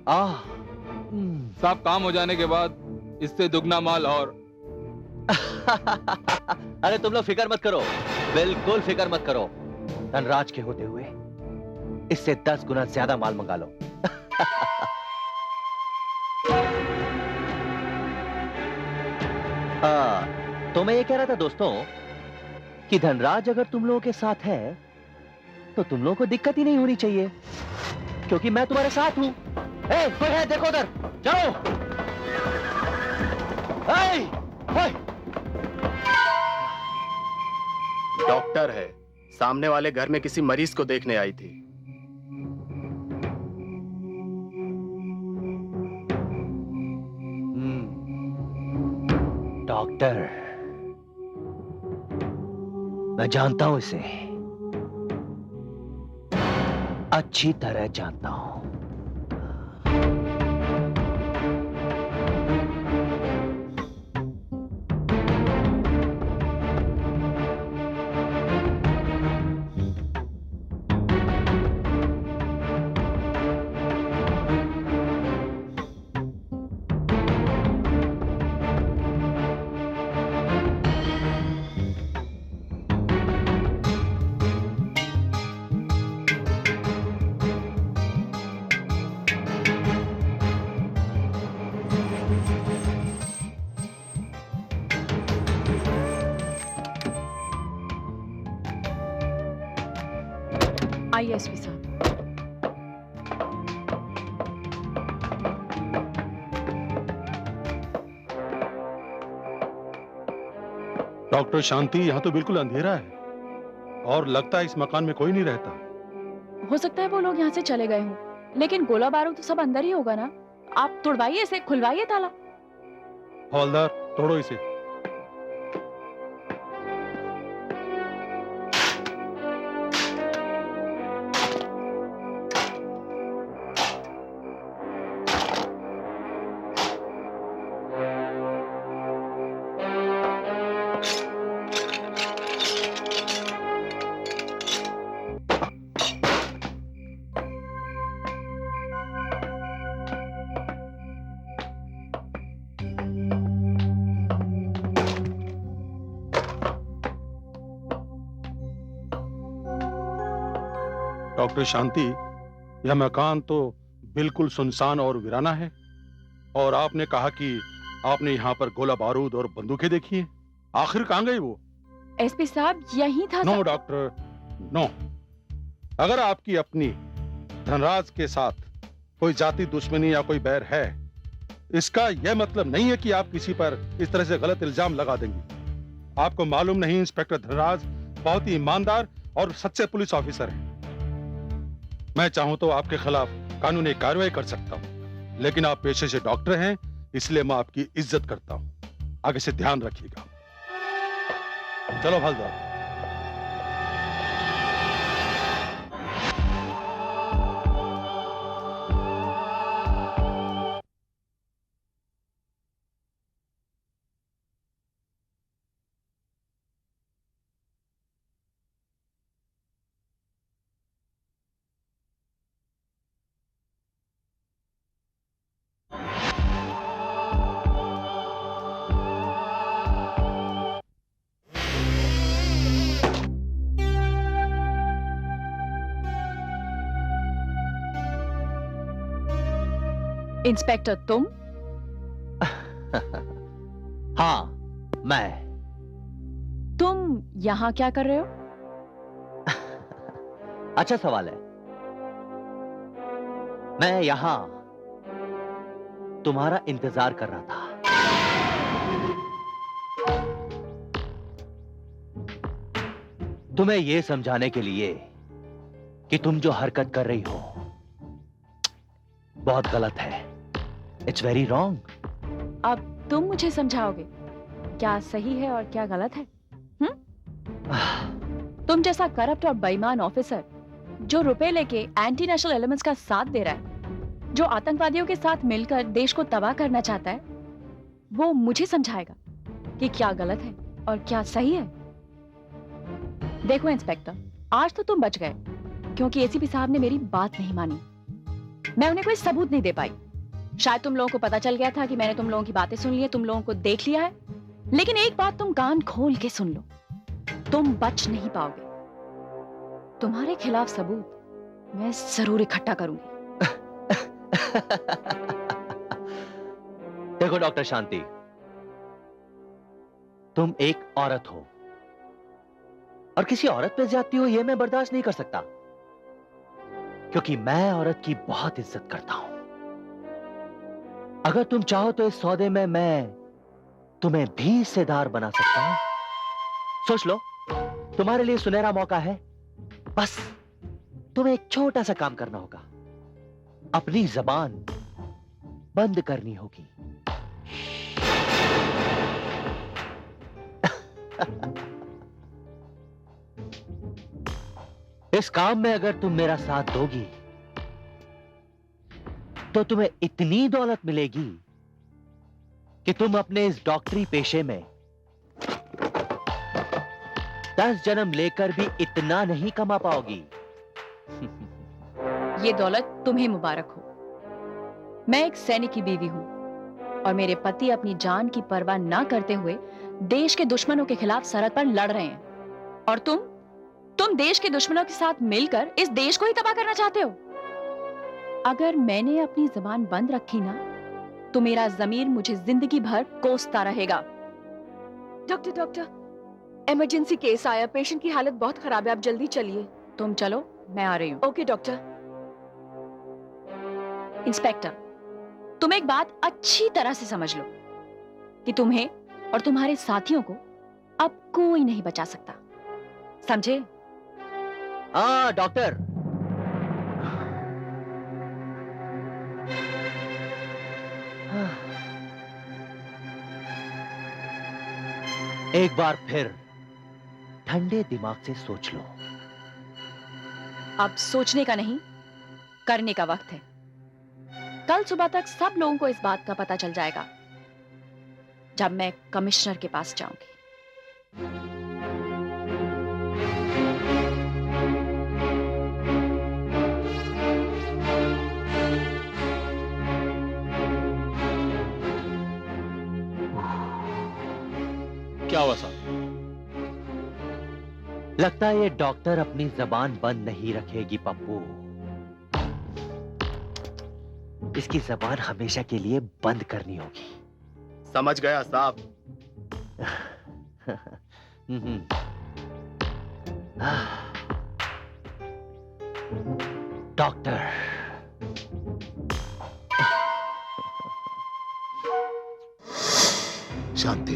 साहब, काम हो जाने के बाद इससे दुगना माल और अरे तुम लोग फिक्र मत करो, बिल्कुल फिक्र मत करो। धनराज के होते हुए इससे 10 गुना ज्यादा माल मंगा लो। तो मैं ये कह रहा था दोस्तों कि धनराज अगर तुम लोगों के साथ है तो तुम लोगों को दिक्कत ही नहीं होनी चाहिए, क्योंकि मैं तुम्हारे साथ हूं। कोई है, देखो उधर, चलो। डॉक्टर है, सामने वाले घर में किसी मरीज को देखने आई थी। डॉक्टर, मैं जानता हूं इसे, अच्छी तरह जानता हूं। आइए एसपी साहब। डॉक्टर शांति, यहाँ तो बिल्कुल अंधेरा है और लगता है इस मकान में कोई नहीं रहता। हो सकता है वो लोग यहाँ से चले गए हों, लेकिन गोला बारूद तो सब अंदर ही होगा ना। आप तोड़वाइए इसे, खुलवाइए ताला। हवलदार, तोड़ो इसे। डॉक्टर शांति, यह मकान तो बिल्कुल सुनसान और वीराना है, और आपने कहा कि आपने यहाँ पर गोला बारूद और बंदूकें देखी हैं। आखिर कहाँ गई वो? एसपी साहब यही था। No doctor, no. अगर आपकी अपनी धनराज के साथ कोई जाति दुश्मनी या कोई बैर है, इसका यह मतलब नहीं है कि आप किसी पर इस तरह से गलत इल्जाम लगा देंगी। आपको मालूम नहीं, इंस्पेक्टर धनराज बहुत ही ईमानदार और सच्चे पुलिस ऑफिसर हैं। मैं चाहूं तो आपके खिलाफ कानूनी कार्रवाई कर सकता हूं, लेकिन आप पेशे से डॉक्टर हैं, इसलिए मैं आपकी इज्जत करता हूं। आगे से ध्यान रखिएगा। चलो हवलदार। इंस्पेक्टर तुम? हाँ, मैं। तुम यहाँ क्या कर रहे हो? अच्छा सवाल है। मैं यहां तुम्हारा इंतजार कर रहा था। तुम्हें यह समझाने के लिए कि तुम जो हरकत कर रही हो बहुत गलत है। It's very wrong. अब तुम मुझे समझाओगे क्या सही है और क्या गलत है? तुम जैसा करप्ट और बेईमान ऑफिसर जो रुपए लेके एंटी नेशनल एलिमेंट्स का साथ दे रहा है, जो आतंकवादियों के साथ मिलकर देश को तबाह करना चाहता है, वो मुझे समझाएगा कि क्या गलत है और क्या सही है। देखो इंस्पेक्टर, आज तो तुम बच गए क्योंकि एसीपी साहब ने मेरी बात नहीं मानी। मैं उन्हें कोई सबूत नहीं दे पाई। शायद तुम लोगों को पता चल गया था कि मैंने तुम लोगों की बातें सुन ली है, तुम लोगों को देख लिया है। लेकिन एक बात तुम कान खोल के सुन लो, तुम बच नहीं पाओगे। तुम्हारे खिलाफ सबूत मैं जरूर इकट्ठा करूंगी। देखो डॉक्टर शांति, तुम एक औरत हो और किसी औरत पे ज्यादती हो यह मैं बर्दाश्त नहीं कर सकता, क्योंकि मैं औरत की बहुत इज्जत करता हूं। अगर तुम चाहो तो इस सौदे में मैं तुम्हें भी हिस्सेदार बना सकता हूं। सोच लो, तुम्हारे लिए सुनहरा मौका है। बस तुम्हें एक छोटा सा काम करना होगा, अपनी जबान बंद करनी होगी। इस काम में अगर तुम मेरा साथ दोगी तो तुम्हें इतनी दौलत मिलेगी कि तुम अपने इस डॉक्टरी पेशे में 10 जन्म लेकर भी इतना नहीं कमा पाओगी। ये दौलत तुम्हें मुबारक हो। मैं एक सैनिक की बीवी हूं और मेरे पति अपनी जान की परवाह ना करते हुए देश के दुश्मनों के खिलाफ सरहद पर लड़ रहे हैं, और तुम देश के दुश्मनों के साथ मिलकर इस देश को ही तबाह करना चाहते हो। अगर मैंने अपनी जबान बंद रखी ना तो मेरा ज़मीर मुझे जिंदगी भर कोसता रहेगा। डॉक्टर, इमरजेंसी केस आया, पेशेंट की हालत बहुत खराब है, आप जल्दी चलिए। तुम चलो, मैं आ रही हूँ। Okay doctor. इंस्पेक्टर, तुम एक बात अच्छी तरह से समझ लो कि तुम्हें और तुम्हारे साथियों को अब कोई नहीं बचा सकता, समझे? हाँ डॉक्टर, एक बार फिर ठंडे दिमाग से सोच लो। अब सोचने का नहीं, करने का वक्त है। कल सुबह तक सब लोगों को इस बात का पता चल जाएगा जब मैं कमिश्नर के पास जाऊंगी। क्या हुआ साहब? लगता है ये डॉक्टर अपनी जबान बंद नहीं रखेगी पप्पू। इसकी जबान हमेशा के लिए बंद करनी होगी। समझ गया साहब। डॉक्टर, शांति,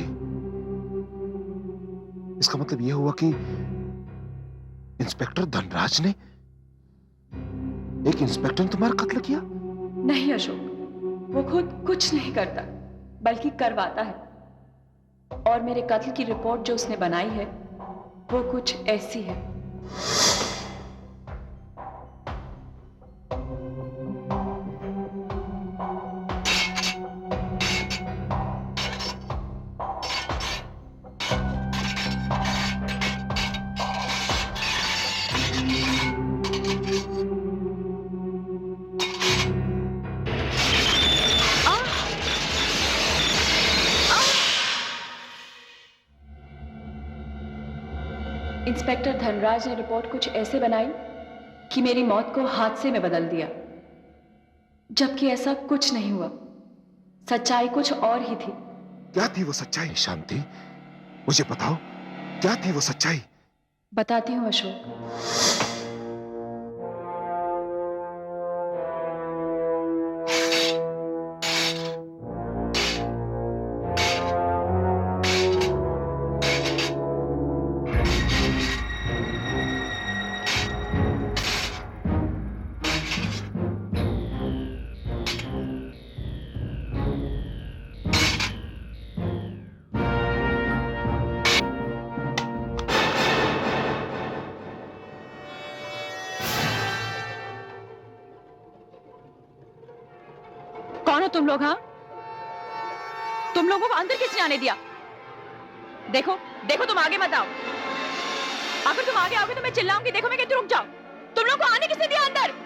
इसका मतलब यह हुआ कि इंस्पेक्टर धनराज ने, एक इंस्पेक्टर ने तुम्हारा कत्ल किया? नहीं अशोक, वो खुद कुछ नहीं करता बल्कि करवाता है। और मेरे कत्ल की रिपोर्ट जो उसने बनाई है वो कुछ ऐसी है। इंस्पेक्टर धनराज ने रिपोर्ट कुछ ऐसे बनाई कि मेरी मौत को हादसे में बदल दिया, जबकि ऐसा कुछ नहीं हुआ। सच्चाई कुछ और ही थी। क्या थी वो सच्चाई शांति? मुझे बताओ, क्या थी वो सच्चाई? बताती हूँ अशोक। कौन हो तुम लोग? हाँ, तुम लोगों को अंदर किसने आने दिया? देखो देखो, तुम आगे मत आओ। अगर तुम आगे आओगे तो मैं चिल्लाऊंगी। देखो मैं कहती हूँ रुक जाओ। तुम लोग को आने किसने दिया अंदर?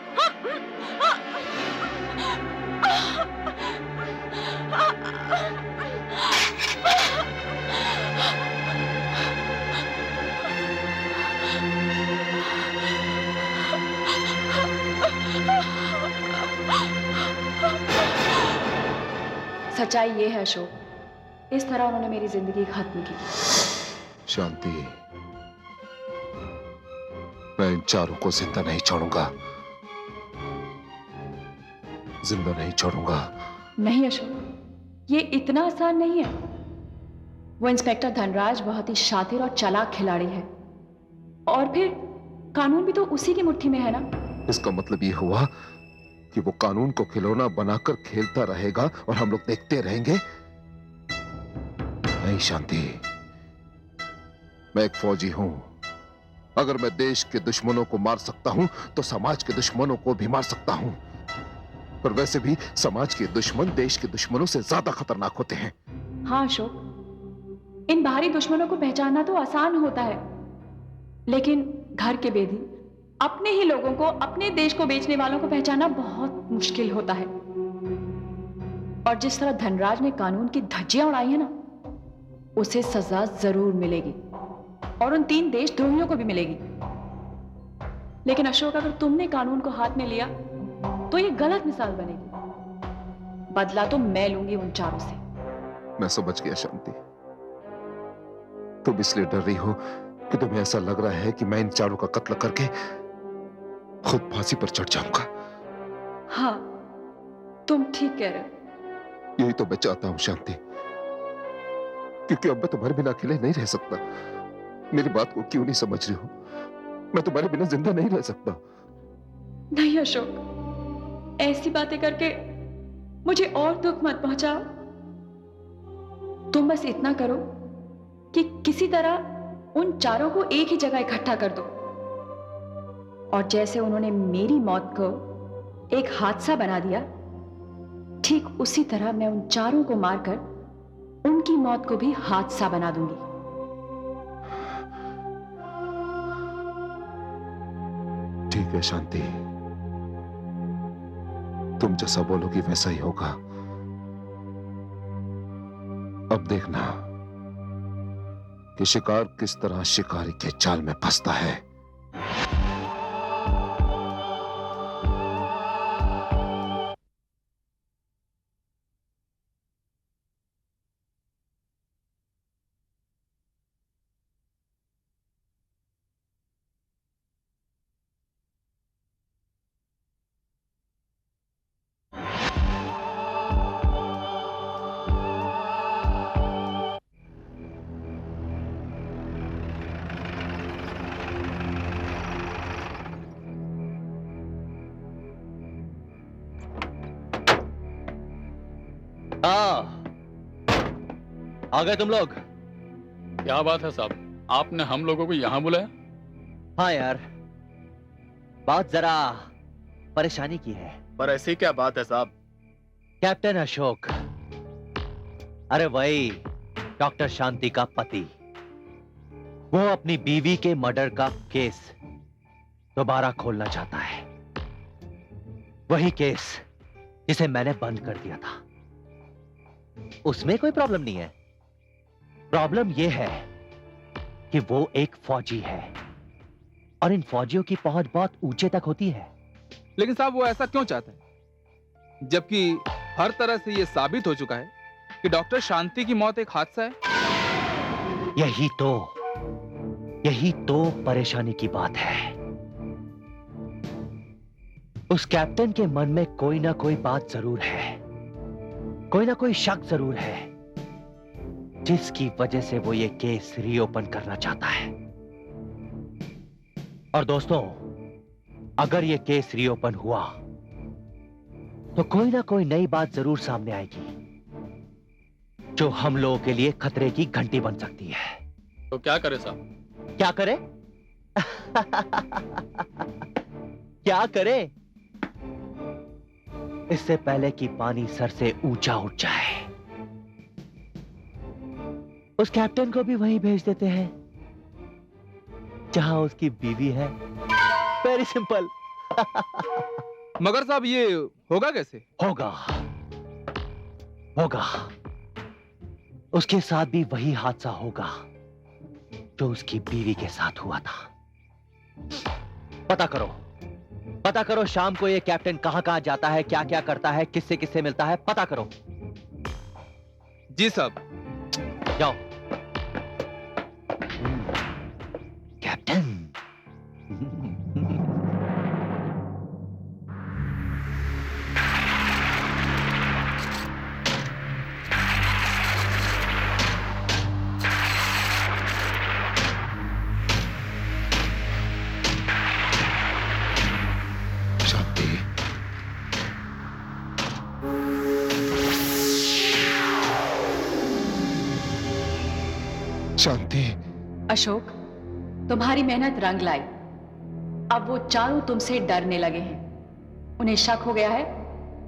सच्चाई ये है अशोक, इस तरह उन्होंने मेरी जिंदगी खत्म की। शांति, मैं इन चारों को जिंदा नहीं छोड़ूंगा, जिंदा नहीं छोड़ूंगा। नहीं अशोक, ये इतना आसान नहीं है। वो इंस्पेक्टर धनराज बहुत ही शातिर और चालाक खिलाड़ी है, और फिर कानून भी तो उसी की मुट्ठी में है ना। इसका मतलब ये हुआ कि वो कानून को खिलौना बनाकर खेलता रहेगा और हम लोग देखते रहेंगे? नहीं शांति, मैं एक फौजी हूं। अगर मैं देश के दुश्मनों को मार सकता हूं तो समाज के दुश्मनों को भी मार सकता हूं। पर वैसे भी समाज के दुश्मन देश के दुश्मनों से ज्यादा खतरनाक होते हैं। हाँ अशोक, इन बाहरी दुश्मनों को पहचानना तो आसान होता है, लेकिन घर के बेदी, अपने ही लोगों को, अपने देश को बेचने वालों को पहचानना बहुत मुश्किल होता है। और जिस तरह धनराज ने कानून की धज्जियां उड़ाई है ना, उसे सजा जरूर मिलेगी, और उन 3 देशद्रोहियों को भी मिलेगी। लेकिन अशोक, अगर तुमने कानून को हाथ में लिया तो ये गलत मिसाल बनेगी। बदला तो मैं लूंगी उन चारों से। मैं समझ गया शांति, तुम इसलिए डर रही हो कि तुम्हें ऐसा लग रहा है कि मैं इन चारों का कत्ल करके खुद फांसी पर चढ़ जाऊंगा। हाँ, तुम ठीक कह रहे हो। यही तो मैं चाहता हूं शांति, क्योंकि अब मैं तुम्हारे बिना अकेले नहीं रह सकता। मेरी बात को क्यों नहीं समझ रही हो? मैं तुम्हारे बिना जिंदा नहीं रह सकता। नहीं अशोक, ऐसी बातें करके मुझे और दुख मत पहुंचाओ। तुम बस इतना करो कि किसी तरह उन चारों को एक ही जगह इकट्ठा कर दो, और जैसे उन्होंने मेरी मौत को एक हादसा बना दिया, ठीक उसी तरह मैं उन चारों को मारकर उनकी मौत को भी हादसा बना दूंगी। ठीक है शांति, तुम जैसा बोलोगी वैसा ही होगा। अब देखना कि शिकार किस तरह शिकारी के जाल में फंसता है। आ गए तुम लोग? क्या बात है साहब, आपने हम लोगों को यहाँ बुलाया? हाँ यार, बात जरा परेशानी की है। पर ऐसी क्या बात है साहब? कैप्टन अशोक, अरे वही डॉक्टर शांति का पति, वो अपनी बीवी के मर्डर का केस दोबारा खोलना चाहता है। वही केस जिसे मैंने बंद कर दिया था। उसमें कोई प्रॉब्लम नहीं है। प्रॉब्लम यह है कि वो एक फौजी है और इन फौजियों की पहुंच बहुत ऊंचे तक होती है। लेकिन साहब वो ऐसा क्यों चाहते हैं, जबकि हर तरह से यह साबित हो चुका है कि डॉक्टर शांति की मौत एक हादसा है? यही तो परेशानी की बात है। उस कैप्टन के मन में कोई ना कोई बात जरूर है, कोई ना कोई शक जरूर है, जिसकी वजह से वो ये केस रीओपन करना चाहता है। और दोस्तों, अगर ये केस रीओपन हुआ तो कोई ना कोई नई बात जरूर सामने आएगी जो हम लोगों के लिए खतरे की घंटी बन सकती है। तो क्या करे साहब? क्या करे? क्या करे? इससे पहले कि पानी सर से ऊंचा उठ जाए, उस कैप्टन को भी वहीं भेज देते हैं जहां उसकी बीवी है। Very simple. मगर साहब ये होगा कैसे? होगा। उसके साथ भी वही हादसा होगा जो उसकी बीवी के साथ हुआ था। पता करो शाम को ये कैप्टन कहां जाता है, क्या क्या करता है, किससे किससे मिलता है, पता करो। जी साहब। जाओ। कैप्टन। शांति। अशोक, तुम्हारी मेहनत रंग लाई। अब वो चारों तुमसे डरने लगे हैं। उन्हें शक हो गया है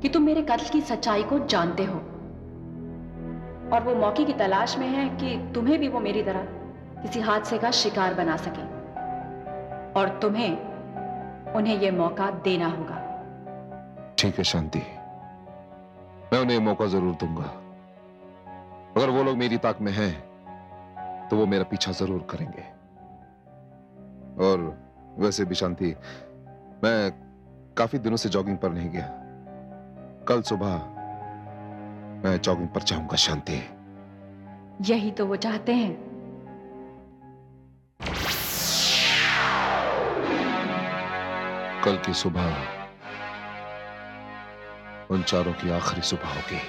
कि तुम मेरे कत्ल की सच्चाई को जानते हो और वो मौके की तलाश में है कि तुम्हें भी वो मेरी तरह किसी हादसे का शिकार बना सके, और तुम्हें उन्हें यह मौका देना होगा। ठीक है शांति, मैं उन्हें मौका जरूर दूंगा। अगर वो लोग मेरी ताक में हैं तो वो मेरा पीछा जरूर करेंगे। और वैसे भी शांति, मैं काफी दिनों से जॉगिंग पर नहीं गया। कल सुबह मैं जॉगिंग पर जाऊंगा शांति। यही तो वो चाहते हैं। कल की सुबह उन चारों की आखिरी सुबह होगी।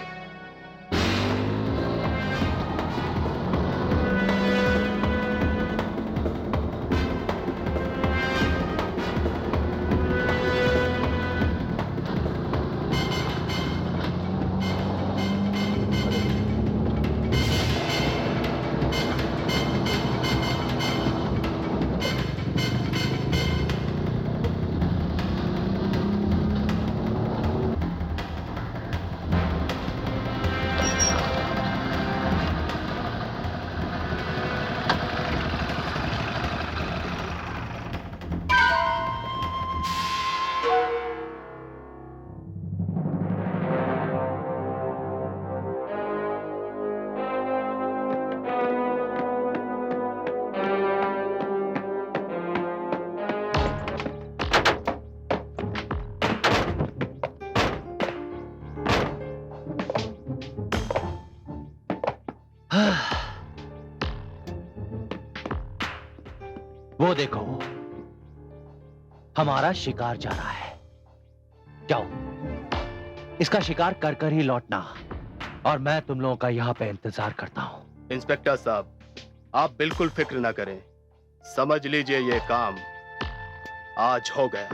वो देखो, हमारा शिकार जा रहा है। जाओ, इसका शिकार कर कर ही लौटना, और मैं तुम लोगों का यहां पे इंतजार करता हूं। इंस्पेक्टर साहब, आप बिल्कुल फिक्र ना करें, समझ लीजिए ये काम आज हो गया।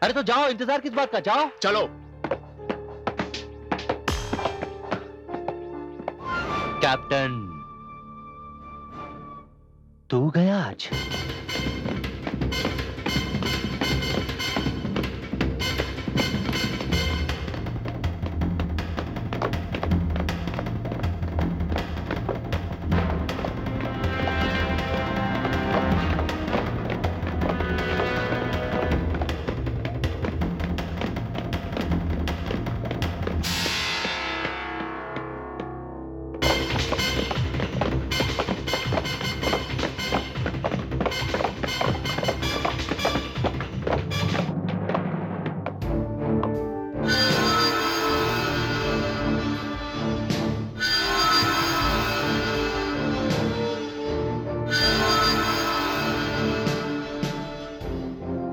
अरे तो जाओ, इंतजार किस बात का, जाओ। चलो। कैप्टन, तू गया आज?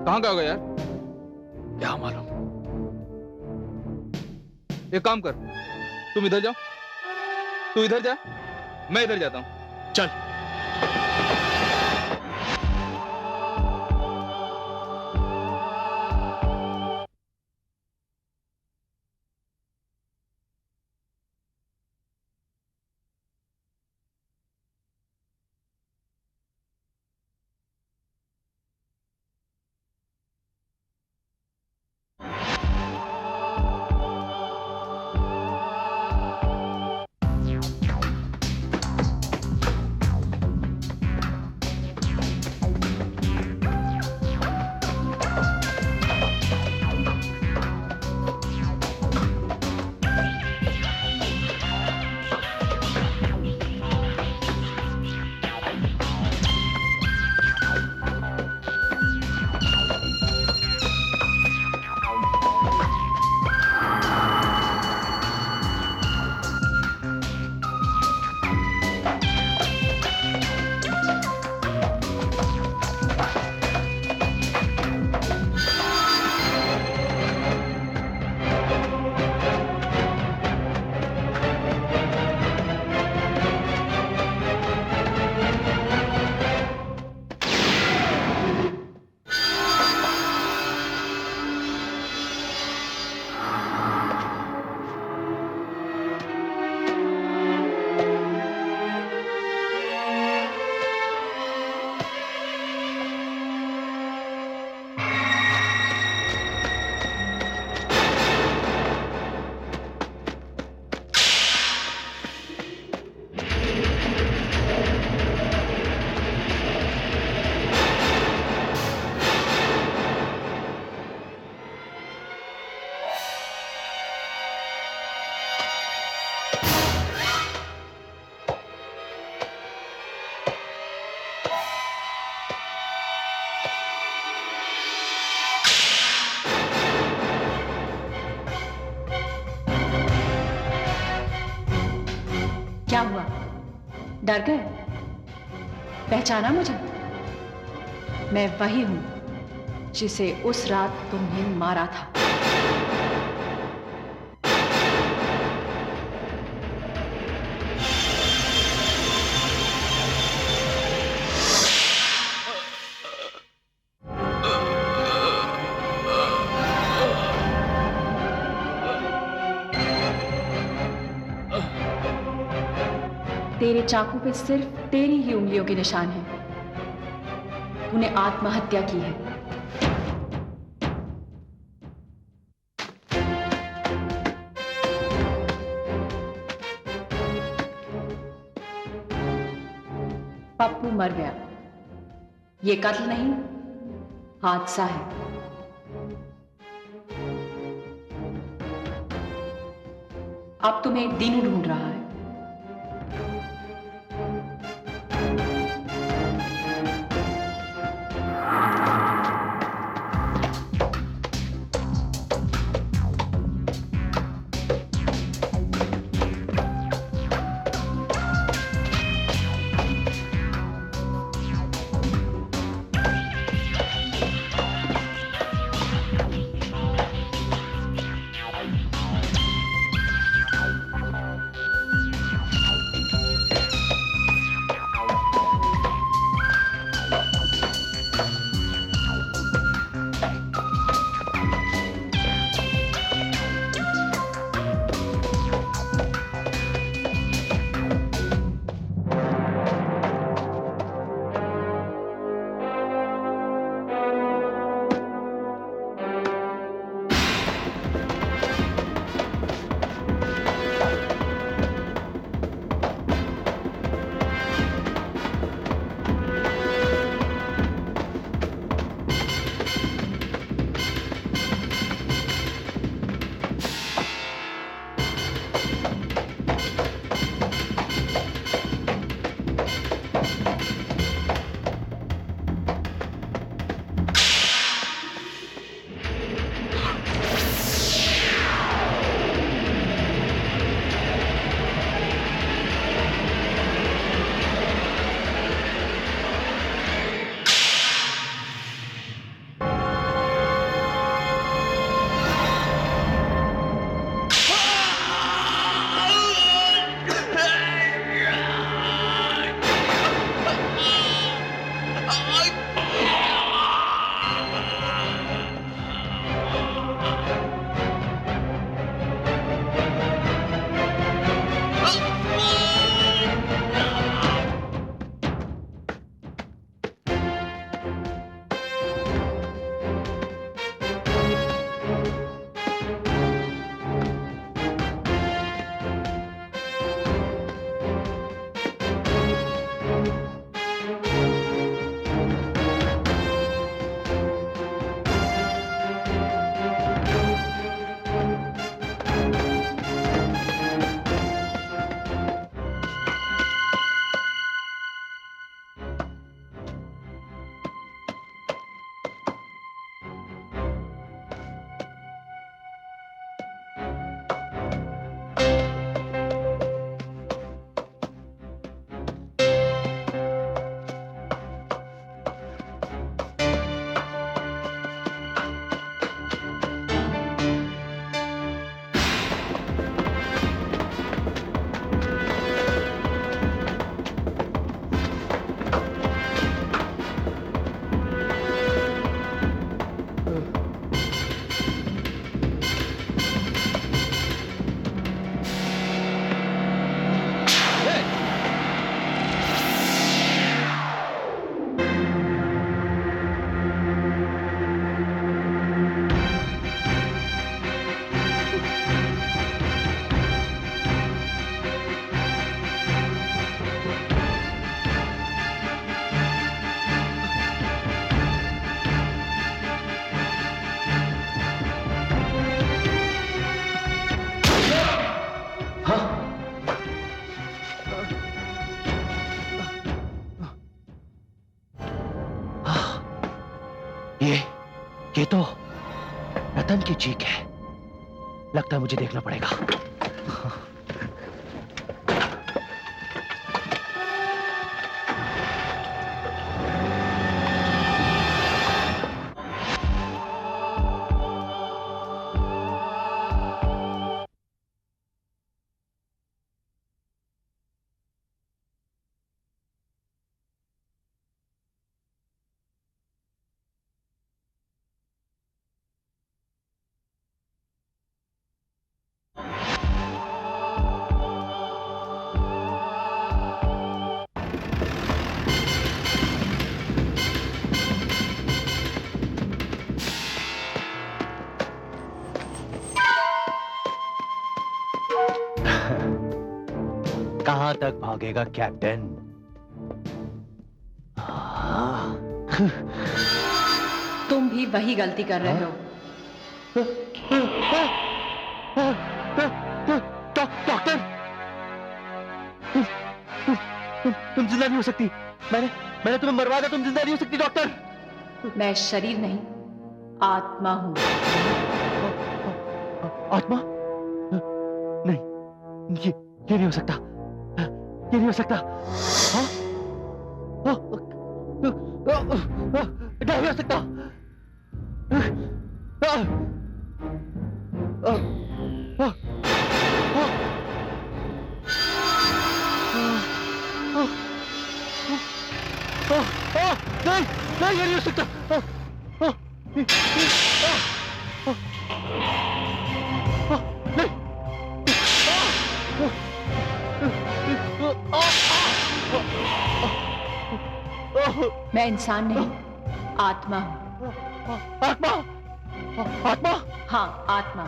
कहाँ का होगा यार? क्या मालूम। एक काम कर, तुम इधर जाओ, तू इधर जा, मैं इधर जाता हूँ। चल। क्या हुआ? डर गए? पहचाना मुझे? मैं वही हूं जिसे उस रात तुमने मारा था। तेरे चाकू पे सिर्फ तेरी ही उंगलियों के निशान हैं। तूने आत्महत्या की है। पप्पू मर गया। ये कत्ल नहीं, हादसा है। अब तुम्हें दीनू ढूंढ रहा है। रतन की चीख है। लगता है मुझे देखना पड़ेगा। कहां तक भागेगा कैप्टन? तुम भी वही गलती कर रहे हो। डॉक्टर, तुम जिंदा नहीं हो सकती। मैंने तुम्हें मरवा दिया, तुम जिंदा नहीं हो सकती डॉक्टर। मैं शरीर नहीं, आत्मा हूं। आत्मा? नहीं, ये नहीं हो सकता। ये नहीं हो सकता। हाँ? नहीं हो सकता। नहीं, नहीं, ये नहीं हो सकता। मैं इंसान नहीं, आत्मा हूं। आत्मा? आत्मा? हाँ, आत्मा।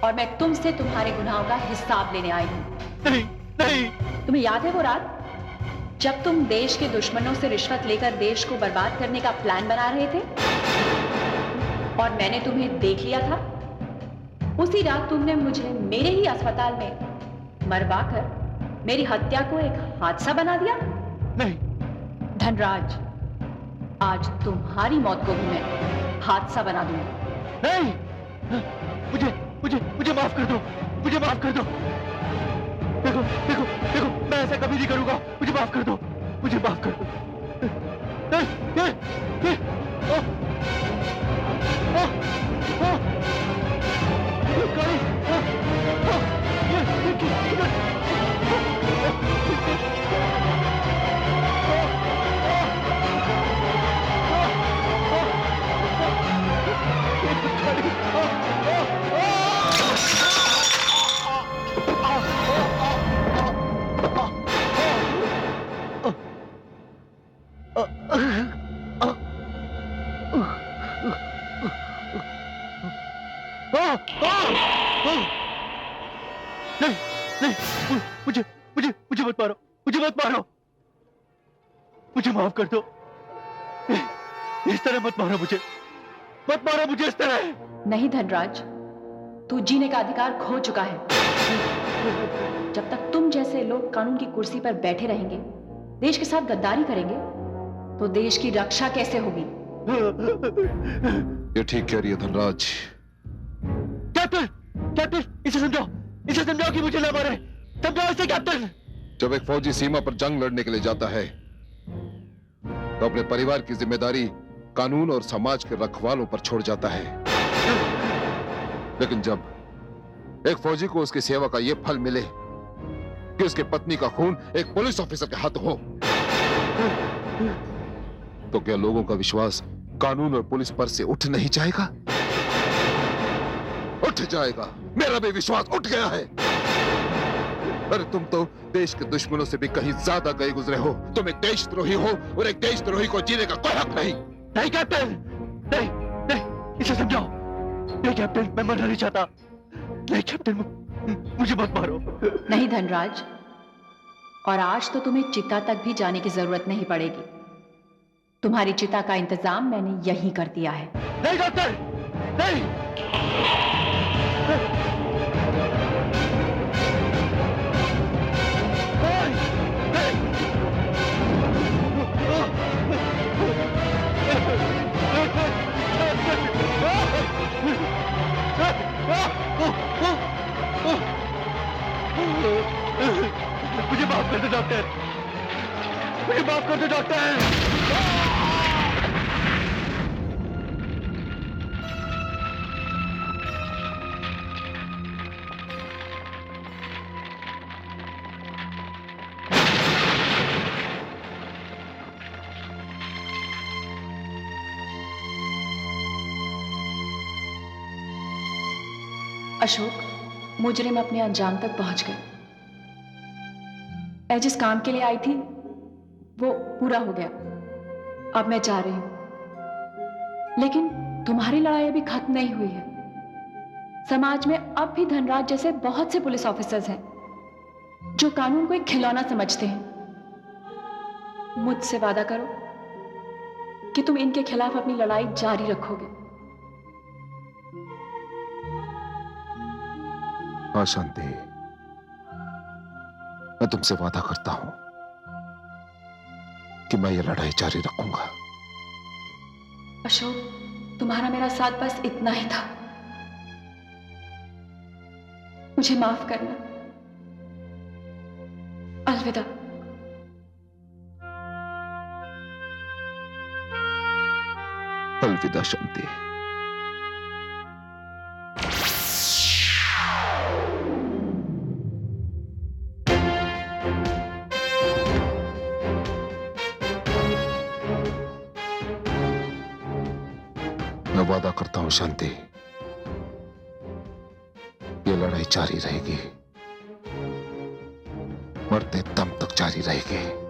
और मैं तुमसे तुम्हारे गुनाहों का हिसाब लेने आई हूं। नहीं, नहीं। तुम्हें याद है वो रात जब तुम देश के दुश्मनों से रिश्वत लेकर देश को बर्बाद करने का प्लान बना रहे थे और मैंने तुम्हें देख लिया था? उसी रात तुमने मुझे मेरे ही अस्पताल में मरवाकर मेरी हत्या को एक हादसा बना दिया। नहीं धनराज, आज तुम्हारी मौत को भी मैं हादसा बना दूंगा। नहीं, मुझे माफ कर दो। मुझे माफ कर दो। देखो देखो देखो, मैं ऐसा कभी नहीं करूंगा। मुझे माफ कर दो। मुझे माफ कर दो। मुझे मत मारो। मुझे मत मारो। मुझे माफ कर दो। इस तरह मत मारो मुझे। मत मारो मुझे इस तरह। नहीं धनराज, तू जीने का अधिकार खो चुका है। जब तक तुम जैसे लोग कानून की कुर्सी पर बैठे रहेंगे, देश के साथ गद्दारी करेंगे, तो देश की रक्षा कैसे होगी? ये ठीक कह रही है धनराज। कैप्टन, इसे समझाओ कि मुझे ना मारे। समझाओ इसे कैप्टन। जब एक फौजी सीमा पर जंग लड़ने के लिए जाता है तो अपने परिवार की जिम्मेदारी कानून और समाज के रखवालों पर छोड़ जाता है, लेकिन जब एक फौजी को उसकी सेवा का यह फल मिले कि उसकी पत्नी का खून एक पुलिस ऑफिसर के हाथ हो, तो क्या लोगों का विश्वास कानून और पुलिस पर से उठ नहीं जाएगा? उठ जाएगा। मेरा भी विश्वास उठ गया है। अरे तुम तो देश के दुश्मनों से भी कहीं ज्यादा गए गुजरे हो। तुम एक देशद्रोही हो और एक देशद्रोही को जीने का कोई हक नहीं। नहीं कैप्टन, नहीं, इसे समझाओ। नहीं कैप्टन, मैं मरना नहीं चाहता। नहीं कैप्टन, मुझे मत मारो। नहीं धनराज, और आज तो तुम्हें चिता तक भी जाने की जरूरत नहीं पड़ेगी। तुम्हारी चिता का इंतजाम मैंने यहीं कर दिया है। नहीं डॉक्टर, नहीं। डॉक्टर, मुझे माफ कर दो डॉक्टर। अशोक, मुजरिम अपने अंजाम तक पहुंच गए। मैं जिस काम के लिए आई थी वो पूरा हो गया। अब मैं जा रही हूं, लेकिन तुम्हारी लड़ाई अभी खत्म नहीं हुई है। समाज में अब भी धनराज जैसे बहुत से पुलिस ऑफिसर्स हैं जो कानून को एक खिलौना समझते हैं। मुझसे वादा करो कि तुम इनके खिलाफ अपनी लड़ाई जारी रखोगे। हाँ शांति, मैं तुमसे वादा करता हूं कि मैं ये लड़ाई जारी रखूंगा। अशोक, तुम्हारा मेरा साथ बस इतना ही था। मुझे माफ करना। अलविदा। अलविदा शांति। मैं वादा करता हूं शांति, ये लड़ाई जारी रहेगी, मरते दम तक जारी रहेगी।